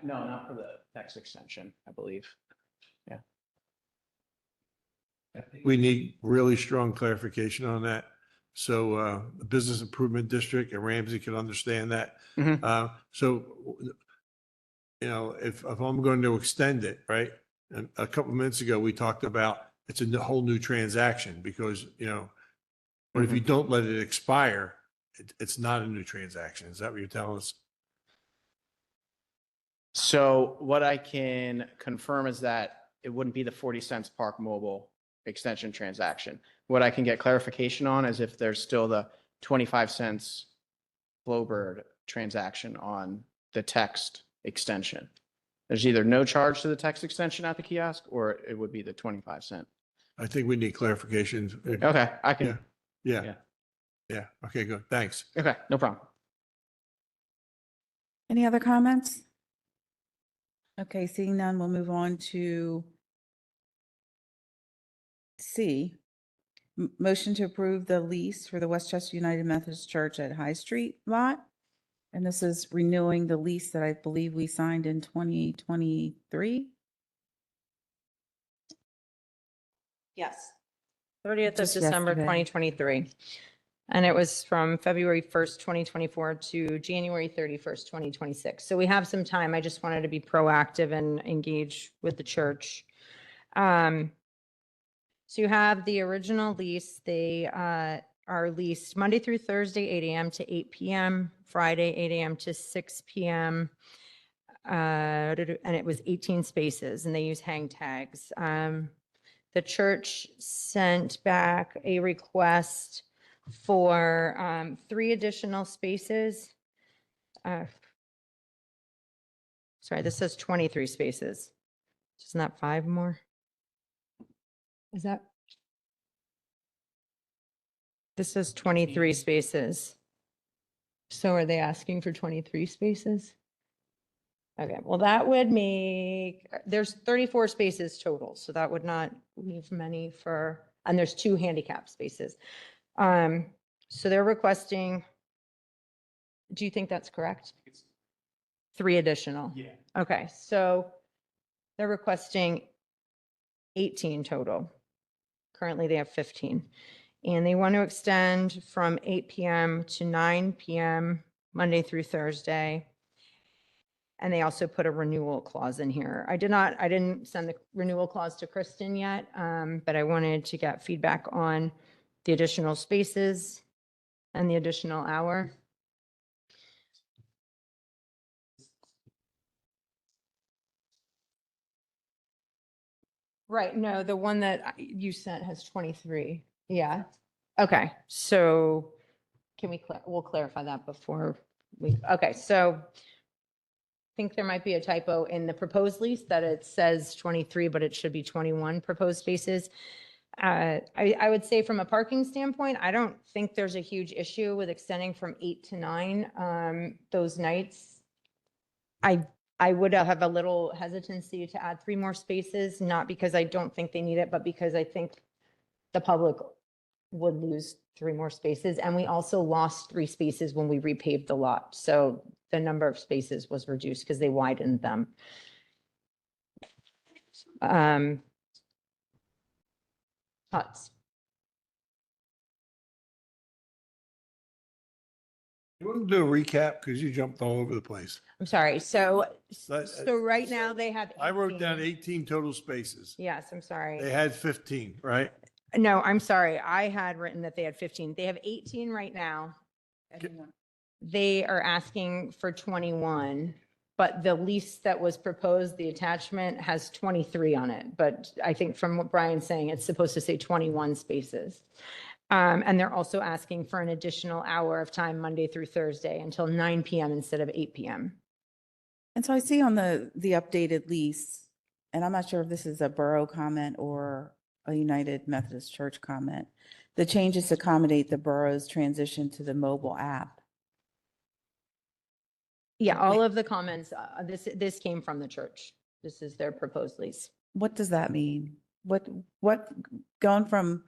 No, not for the text extension, I believe. Yeah. We need really strong clarification on that. So the Business Improvement District and Ramsey can understand that. Mhm. So, you know, if I'm going to extend it, right? And a couple of minutes ago, we talked about it's a whole new transaction because, you know, but if you don't let it expire, it's not a new transaction. Is that what you're telling us? So what I can confirm is that it wouldn't be the 40 cents Park Mobile extension transaction. What I can get clarification on is if there's still the 25 cents Flowbird transaction on the text extension. There's either no charge to the text extension at the kiosk, or it would be the 25 cent. I think we need clarification. Okay, I can, Yeah. Yeah. Yeah. Okay, good. Thanks. okay, no problem. Any other comments? Okay, seeing none, we'll move on to C. Motion to approve the lease for the Westchester United Methodist Church at High Street lot. And this is renewing the lease that I believe we signed in 2023. Yes. 30th of Just December, yesterday. 2023. And it was from February 1st, 2024 to January 31st, 2026. So we have some time. I just wanted to be proactive and engage with the church. So you have the original lease. They are leased Monday through Thursday, 8 a.m. to 8 p.m., Friday, 8 a.m. to 6 p.m. And it was 18 spaces, and they use hang tags. The church sent back a request for 3 additional spaces. Sorry, this says 23 spaces. Isn't that 5 more? Is that? This says 23 spaces. So are they asking for 23 spaces? Okay, well, that would make, there's 34 spaces total, so that would not leave many for, and there's 2 handicap spaces. So they're requesting, do you think that's correct? 3 additional? Yeah. Okay, so they're requesting 18 total. Currently, they have 15. And they want to extend from 8 p.m. to 9 p.m. Monday through Thursday. And they also put a renewal clause in here. I didn't send the renewal clause to Kristen yet, but I wanted to get feedback on the additional spaces and the additional hour. Right, no, the one that you sent has 23. Yeah. Okay, so can we'll clarify that before okay, so I think there might be a typo in the proposed lease that it says 23, but it should be 21 proposed spaces. I would say from a parking standpoint, I don't think there's a huge issue with extending from 8 to 9 those nights. I would have a little hesitancy to add 3 more spaces, not because I don't think they need it, but because I think the public would lose 3 more spaces. And we also lost 3 spaces when we repaved the lot. So the number of spaces was reduced because they widened them. Thoughts? You want to do a recap? Because you jumped all over the place. I'm sorry. So But, right now they have. I wrote down 18. 18 total spaces. Yes, I'm sorry. They had 15, right? No, I'm sorry. I had written that they had 15. They have 18 right now. They are asking for 21, but the lease that was proposed, the attachment has 23 on it. But I think from what Brian's saying, it's supposed to say 21 spaces. And they're also asking for an additional hour of time Monday through Thursday until 9 p.m. instead of 8 p.m. And so I see on the updated lease, and I'm not sure if this is a borough comment or a United Methodist Church comment, the changes accommodate the borough's transition to the mobile app. Yeah, all of the comments, this came from the church. This is their proposed lease. What does that mean? What, going from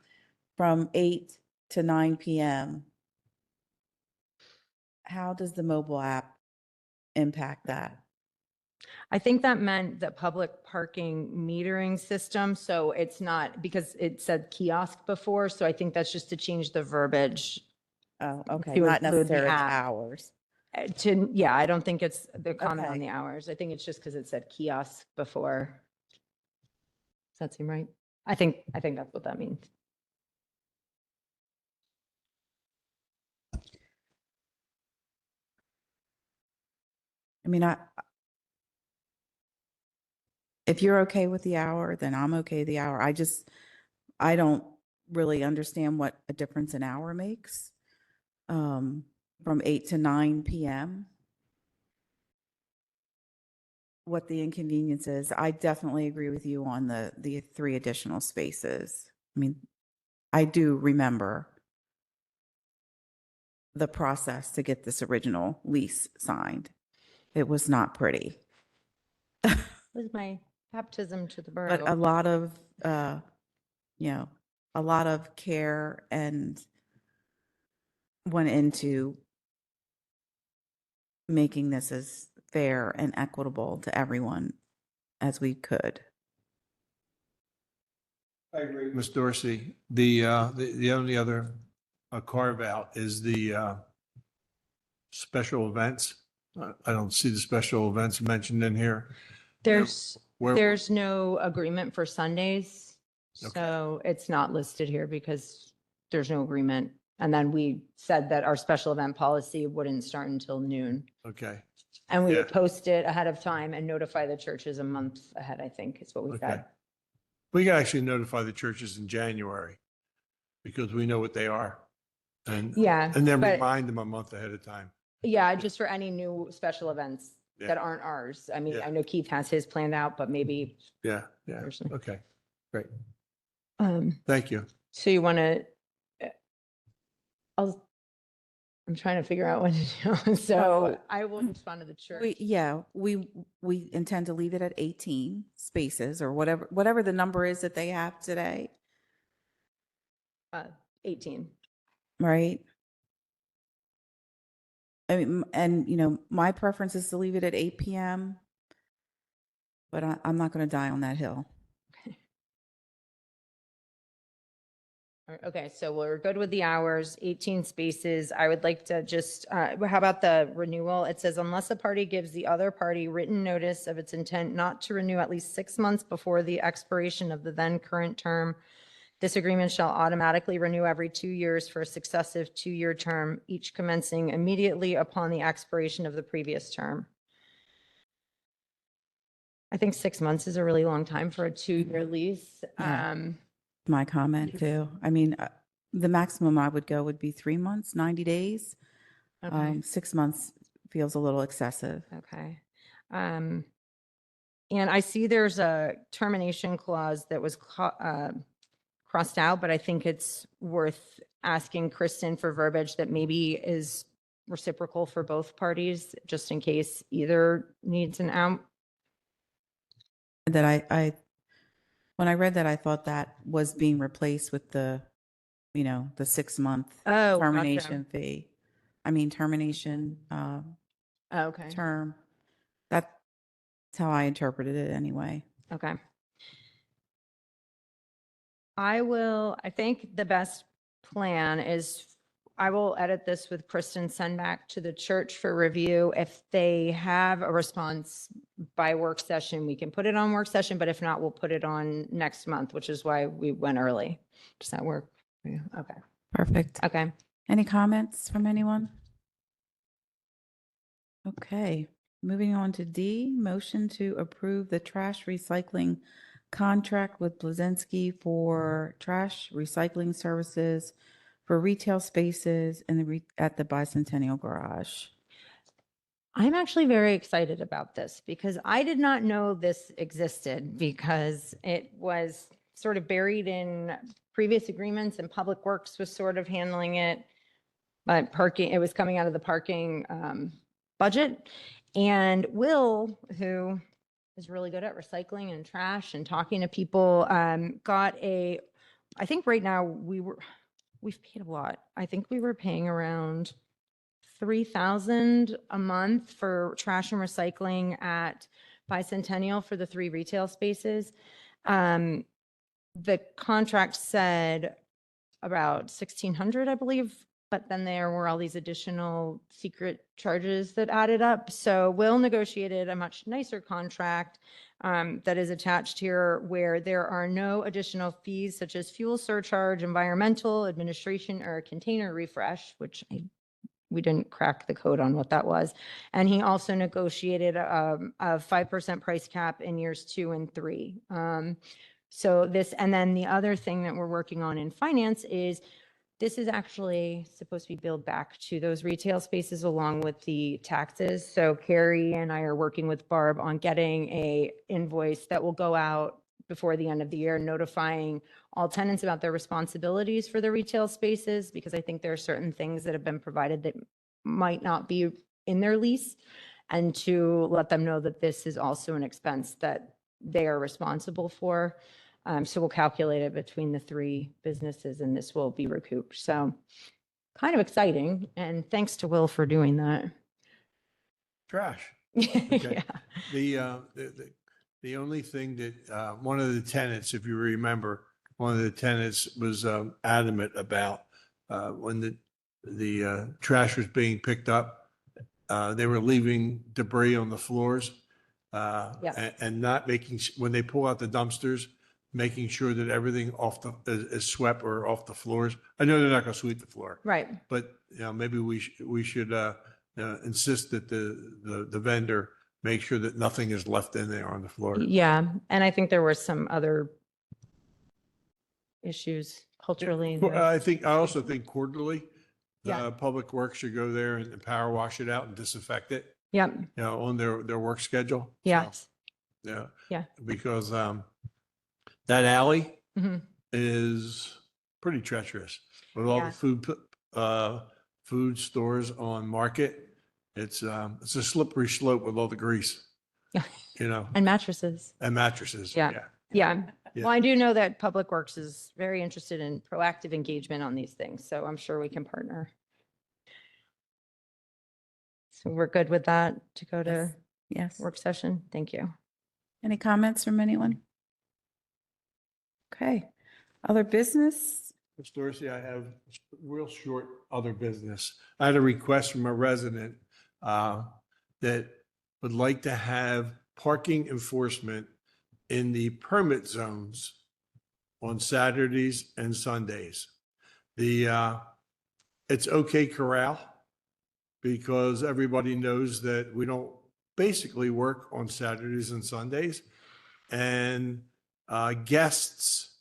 8 to 9 PM? How does the mobile app impact that? I think that meant the public parking metering system. So it's not, because it said kiosk before. So I think that's just to change the verbiage Oh, okay, to not include the necessarily app. hours. Yeah, I don't think it's the comment on Okay. the hours. I think it's just because it said kiosk before. Does that seem right? I think that's what that means. I mean, if you're okay with the hour, then I'm okay with the hour. I don't really understand what a difference an hour makes. From 8 to 9 PM. What the inconvenience is. I definitely agree with you on the 3 additional spaces. I mean, I do remember the process to get this original lease signed. It was not pretty. It was my baptism to the But borough. a lot of, a lot of care and went into making this as fair and equitable to everyone as we could. I agree, Ms. Dorsey. The only other carve out is the special events. I don't see the special events mentioned in here. There's Where, no agreement for Sundays. Okay. So it's not listed here because there's no agreement. And then we said that our special event policy wouldn't start until noon. okay, And we would Yeah. post it ahead of time and notify the churches a month ahead, I think is what we okay. said. We can actually notify the churches in January because we know what they are. And, Yeah, and then but- remind them a month ahead of time. Yeah, just for any new special events Yeah. that aren't ours. I mean, Yeah. I know Keith has his planned out, but maybe, Yeah, yeah. Personally. Okay, great. so Thank you. you want to, I'm trying to figure out what to do. So I will respond to the church. We intend to leave it at 18 spaces or whatever the number is that they have today, 18. right? I mean, and my preference is to leave it at 8 PM, but I'm not going to die on that hill. All right, okay, so we're good with the hours, 18 spaces. I would like to just, how about the renewal? It says unless a party gives the other party written notice of its intent not to renew at least 6 months before the expiration of the then current term, this agreement shall automatically renew every 2 years for a successive 2-year term, each commencing immediately upon the expiration of the previous term. I think 6 months is a really long time for a 2-year lease. Yeah. My comment too. I mean, the maximum I would go would be 3 months, 90 days. Okay. 6 months feels a little excessive. Okay. And I see there's a termination clause that was crossed out, but I think it's worth asking Kristen for verbiage that maybe is reciprocal for both parties, just in case either needs an out. That when I read that, I thought that was being replaced with the 6-month Oh, termination fee. I mean, termination Okay. term. That's how I interpreted it anyway. Okay. I think the best plan is I will edit this with Kristen, send back to the church for review. If they have a response by work session, we can put it on work session, but if not, we'll put it on next month, which is why we went early. Does that work for you? Okay. Perfect. Okay. Any comments from anyone? Okay, moving on to D, motion to approve the trash recycling contract with Blazinski for trash recycling services for retail spaces at the Bicentennial Garage. I'm actually very excited about this because I did not know this existed because it was sort of buried in previous agreements and Public Works was sort of handling it. But parking, it was coming out of the parking budget. And Will, who is really good at recycling and trash and talking to people, got I think right now we've paid a lot. I think we were paying around 3,000 a month for trash and recycling at Bicentennial for the 3 retail spaces. The contract said about 1,600, I believe, but then there were all these additional secret charges that added up. So Will negotiated a much nicer contract that is attached here, where there are no additional fees such as fuel surcharge, environmental, administration, or container refresh, which we didn't crack the code on what that was. And he also negotiated a 5% price cap in years 2 and 3. So this, and then the other thing that we're working on in finance is this is actually supposed to be billed back to those retail spaces along with the taxes. So Carrie and I are working with Barb on getting a invoice that will go out before the end of the year, notifying all tenants about their responsibilities for the retail spaces, because I think there are certain things that have been provided that might not be in their lease, and to let them know that this is also an expense that they are responsible for. So we'll calculate it between the 3 businesses and this will be recouped. So kind of exciting. And thanks to Will for doing that. Trash. Yeah. The only thing that, one of the tenants, if you remember, one of the tenants was adamant about when the trash was being picked up, they were leaving debris on the floors. And not making, when they pull out the dumpsters, making sure that everything is swept or off the floors. I know they're not going to sweep the floor. Right. But Maybe we should insist that the vendor make sure that nothing is left in there on the floor. Yeah. And I think there were some other issues culturally. Well, I also think quarterly, Public Works should go there and power wash it out and disinfect it, Yep. on their work schedule. So, Yes. Yeah. Yeah. Because that alley Mhm. is pretty treacherous with all the food stores on Market. It's a slippery slope with all the grease, And mattresses. and mattresses. Yeah. Yeah. Yeah. Well, I do know that Public Works is very interested in proactive engagement on these things, so I'm sure we can partner. So we're good with that to go to Yes. work session? Thank you. Any comments from anyone? Okay. Other business? Ms. Dorsey, I have real short other business. I had a request from a resident that would like to have parking enforcement in the permit zones on Saturdays and Sundays. It's OK Corral, because everybody knows that we don't basically work on Saturdays and Sundays. And guests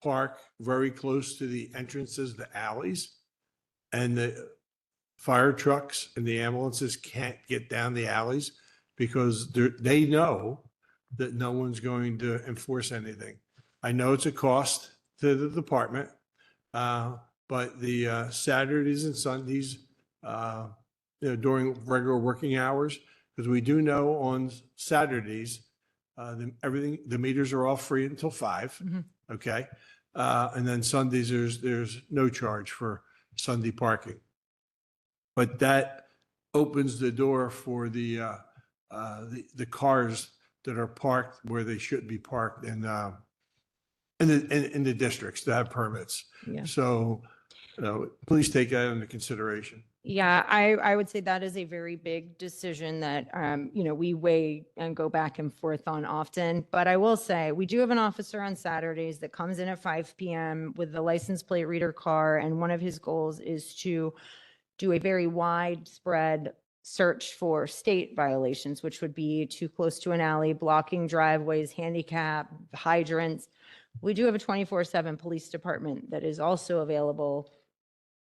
park very close to the entrances, the alleys, and the fire trucks and the ambulances can't get down the alleys because they know that no one's going to enforce anything. I know it's a cost to the department, but the Saturdays and Sundays, during regular working hours, because we do know on Saturdays, the meters are all free until 5. Mhm. Okay. And then Sundays, there's no charge for Sunday parking. But that opens the door for the cars that are parked where they shouldn't be parked in the districts that have permits. Yeah. So, please take that into consideration. Yeah, I would say that is a very big decision that, we weigh and go back and forth on often. But I will say, we do have an officer on Saturdays that comes in at 5 PM with the license plate reader car. And one of his goals is to do a very widespread search for state violations, which would be too close to an alley, blocking driveways, handicap, hydrants. We do have a 24/7 police department that is also available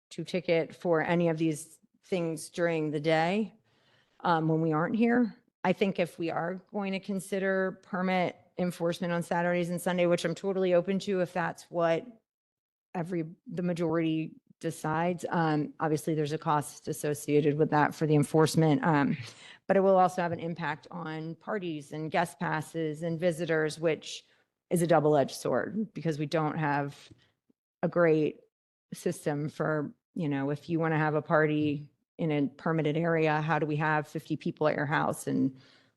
to ticket for any of these things during the day when we aren't here. I think if we are going to consider permit enforcement on Saturdays and Sunday, which I'm totally open to, if that's what the majority decides. Obviously, there's a cost associated with that for the enforcement. But it will also have an impact on parties and guest passes and visitors, which is a double-edged sword because we don't have a great system for, if you want to have a party in a permitted area, how do we have 50 people at your house? And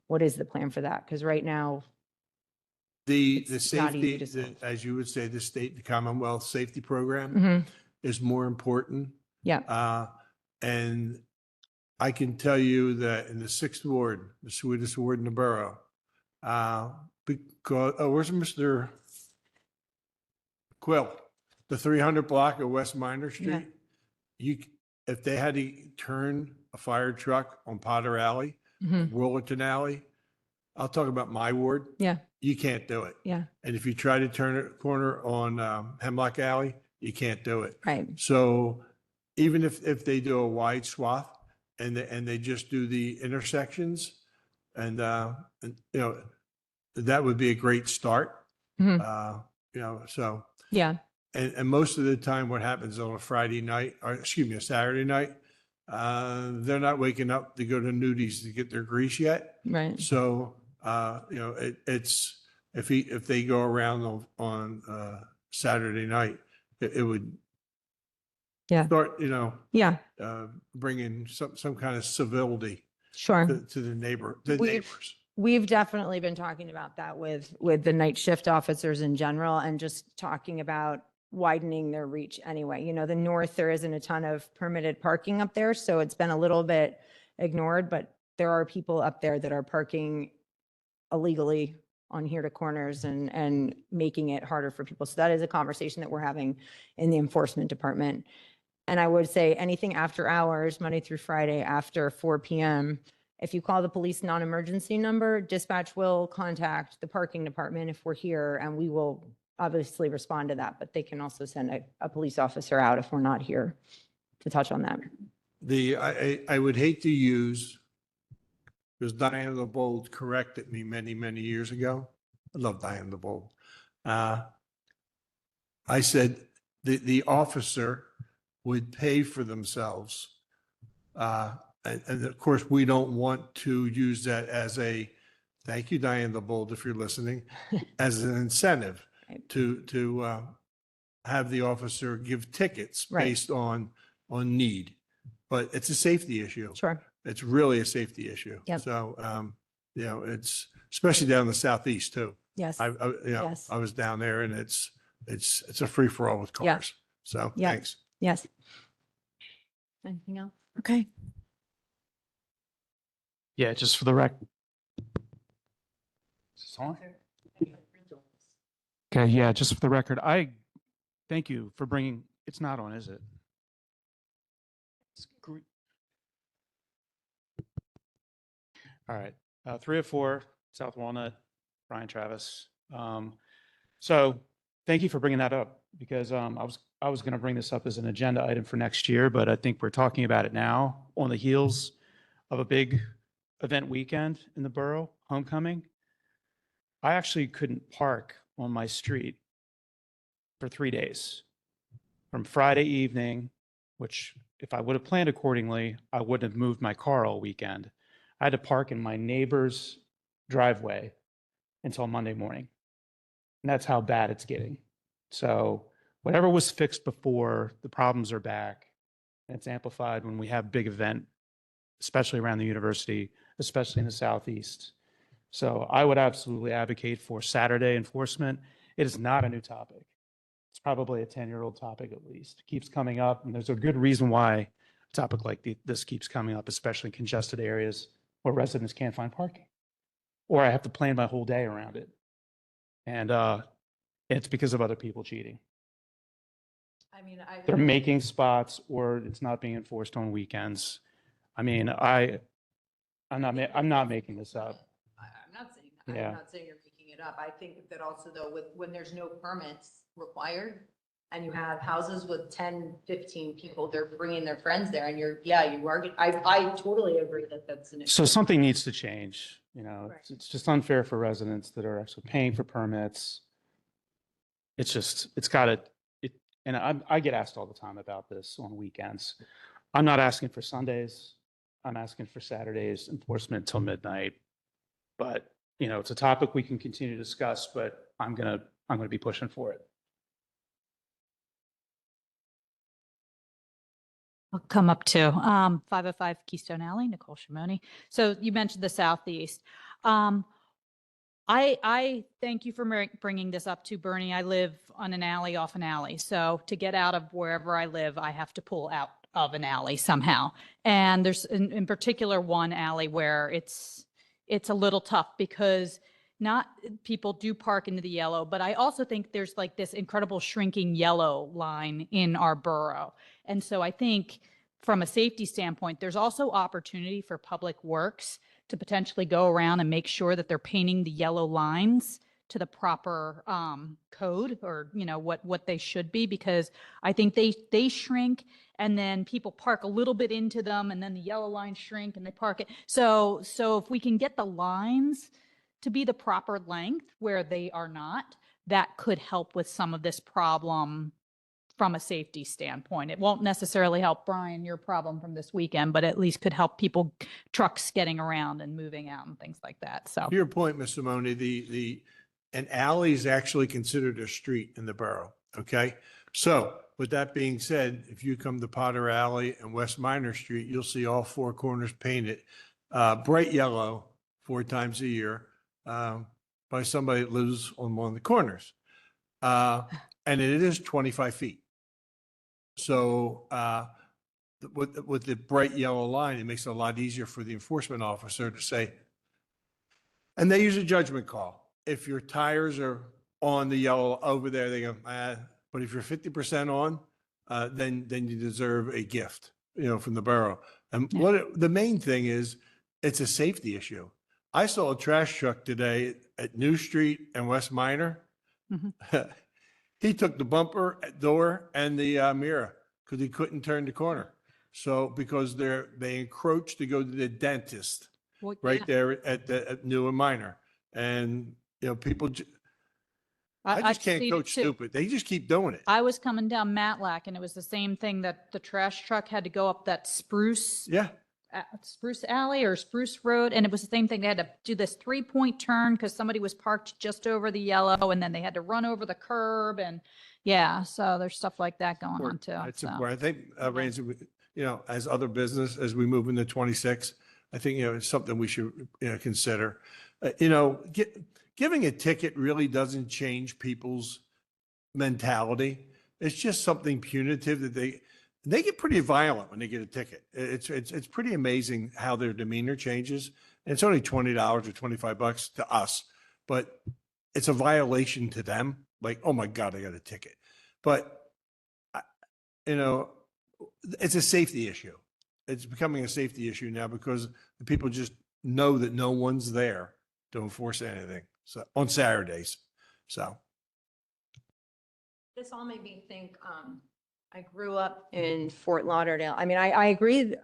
what is the plan for that? Because right now, The It's not easy safety, to solve. as you would say, the Commonwealth Safety Program mhm, is more important. yeah, And I can tell you that in the 6th Ward, the sweetest ward in the borough, because, where's Mr. Quill? The 300 block of West Minor Yeah. Street. If they had to turn a fire truck on Potter Alley, mhm, Willerton Alley, I'll talk about my ward, yeah, you can't do it. yeah, And if you try to turn a corner on Hemlock Alley, you can't do it. right, So even if they do a wide swath and they just do the intersections and that would be a great start. mhm, So, yeah, and most of the time what happens on a Friday night, or excuse me, a Saturday night, they're not waking up to go to Nudies to get their grease yet. right, So, it's, if they go around on Saturday night, it would Yeah. start, yeah, bringing some kind of civility sure. to the We've- neighbors. We've definitely been talking about that with the night shift officers in general and just talking about widening their reach anyway. The north, there isn't a ton of permitted parking up there, so it's been a little bit ignored, but there are people up there that are parking illegally on here to corners and making it harder for people. So that is a conversation that we're having in the enforcement department. And I would say anything after hours, Monday through Friday, after 4 PM, if you call the police non-emergency number, dispatch will contact the parking department if we're here, and we will obviously respond to that, but they can also send a police officer out if we're not here to touch on that. I would hate to use, because Diana the Bold corrected me many, many years ago. I love Diana the Bold. I said the officer would pay for themselves. And of course, we don't want to use that as thank you, Diane the Bold, if you're listening, as an incentive Right. to have the officer give tickets Right. based on need. But it's a safety issue. Sure. It's really a safety issue. Yep. So, it's especially down in the southeast too. Yes. Yes. I was down there and it's a free for all with Yeah. cars. So Yeah. thanks. Yes. Anything else? Okay. Yeah, just for the record. Okay, yeah, just for the record, I thank you for bringing, it's not on, is it? All right, 304 South Walnut, Brian Travis. So thank you for bringing that up because I was going to bring this up as an agenda item for next year, but I think we're talking about it now on the heels of a big event weekend in the borough, homecoming. I actually couldn't park on my street for 3 days. From Friday evening, which if I would have planned accordingly, I wouldn't have moved my car all weekend. I had to park in my neighbor's driveway until Monday morning. And that's how bad it's getting. So whatever was fixed before, the problems are back. And it's amplified when we have big event, especially around the university, especially in the Southeast. So I would absolutely advocate for Saturday enforcement. It is not a new topic. It's probably a 10-year-old topic at least. It keeps coming up, and there's a good reason why a topic like this keeps coming up, especially in congested areas where residents can't find parking. Or I have to plan my whole day around it. And it's because of other people cheating. I mean, They're making spots or it's not being enforced on weekends. I mean, I'm not making this up. I'm not saying that. Yeah. I'm not saying you're making it up. I think that also though, when there's no permits required and you have houses with 10, 15 people, they're bringing their friends there and I totally agree that that's an issue. So something needs to change, you know, Right. it's just unfair for residents that are actually paying for permits. It's just, and I get asked all the time about this on weekends. I'm not asking for Sundays. I'm asking for Saturdays enforcement till midnight. But, you know, it's a topic we can continue to discuss, but I'm going to be pushing for it. I'll come up to 505 Keystone Alley, Nicole Shimoni. So you mentioned the Southeast. I thank you for bringing this up to Bernie. I live on an alley off an alley. So to get out of wherever I live, I have to pull out of an alley somehow. And there's in particular one alley where it's a little tough because not people do park into the yellow, but I also think there's like this incredible shrinking yellow line in our borough. And so I think from a safety standpoint, there's also opportunity for Public Works to potentially go around and make sure that they're painting the yellow lines to the proper code, or, you know, what they should be, because I think they shrink and then people park a little bit into them and then the yellow lines shrink and they park it. So if we can get the lines to be the proper length where they are not, that could help with some of this problem from a safety standpoint. It won't necessarily help, Brian, your problem from this weekend, but at least could help people, trucks getting around and moving out and things like that. So To your point, Ms. Simone, an alley is actually considered a street in the borough, okay? So with that being said, if you come to Potter Alley and West Minor Street, you'll see all four corners painted bright yellow 4 times a year by somebody that lives on one of the corners. And it is 25 feet. So with the bright yellow line, it makes it a lot easier for the enforcement officer to say, and they use a judgment call. If your tires are on the yellow over there, they go, but if you're 50% on, then you deserve a gift, you know, from the borough. And the main thing is, it's a safety issue. I saw a trash truck today at New Street and West Minor. He took the bumper, door, and the mirror because he couldn't turn the corner. So because they encroached to go to the dentist right there at New and Minor, and you know people. I just can't seen it coach too. stupid. They just keep doing it. I was coming down Matlack and it was the same thing, that the trash truck had to go up that Spruce Alley or Spruce Road. And it was the same thing. They had to do this 3-point turn because somebody was parked just over the yellow, and then they had to run over the curb. And yeah, so there's stuff like that going on too. It's So. important. I think, Ramsey, you know, as other business, as we move into 26, I think, you know, it's something we should, you know, consider. You know, giving a ticket really doesn't change people's mentality. It's just something punitive that they get pretty violent when they get a ticket. It's pretty amazing how their demeanor changes. And it's only $20 or $25 to us, but it's a violation to them. Like, oh my God, I got a ticket. But you know, it's a safety issue. It's becoming a safety issue now because the people just know that no one's there to enforce anything. So on Saturdays. So. This all made me think, I grew up in Fort Lauderdale. I mean, I agree.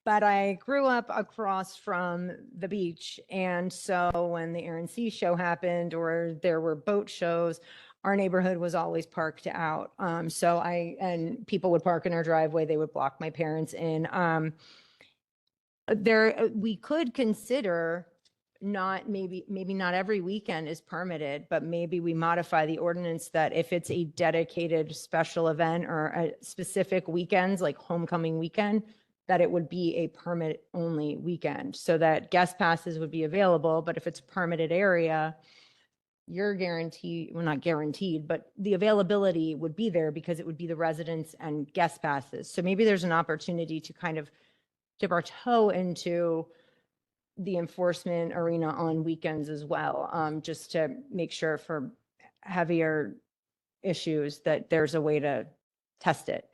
But I grew up across from the beach. And so when the Air and Sea show happened or there were boat shows, our neighborhood was always parked out. And people would park in our driveway. They would block my parents in. We could consider maybe not every weekend is permitted, but maybe we modify the ordinance that if it's a dedicated special event or a specific weekends, like homecoming weekend, that it would be a permit only weekend, so that guest passes would be available. But if it's a permitted area, you're guaranteed, well, not guaranteed, but the availability would be there because it would be the residents and guest passes. So maybe there's an opportunity to kind of dip our toe into the enforcement arena on weekends as well, just to make sure for heavier issues that there's a way to test it.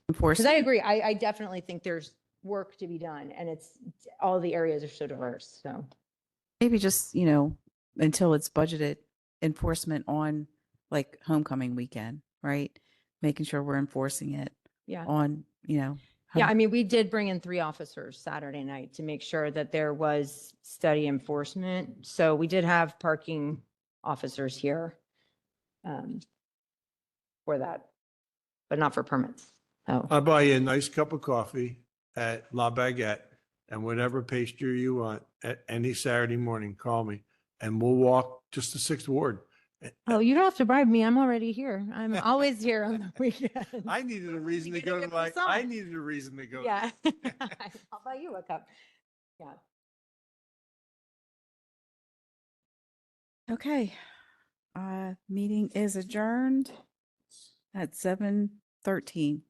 Because I agree, I definitely think there's work to be done, and it's all the areas are so diverse. So Maybe just, you know, until it's budgeted, enforcement on like homecoming weekend, right? Making sure we're enforcing it yeah. on, you know. Yeah, I mean, we did bring in 3 officers Saturday night to make sure that there was steady enforcement. So we did have parking officers here. for that, but not for permits. Oh, I'll buy you a nice cup of coffee at La Baguette and whatever pastry you want at any Saturday morning, call me and we'll walk just the 6th Ward. oh, you don't have to bribe me. I'm already here. I'm always here on the weekend. I needed a reason to You can go to get my, croissant. I needed a reason to go. Yeah. I'll buy you a cup. Yeah. Okay. Meeting is adjourned at 7:13.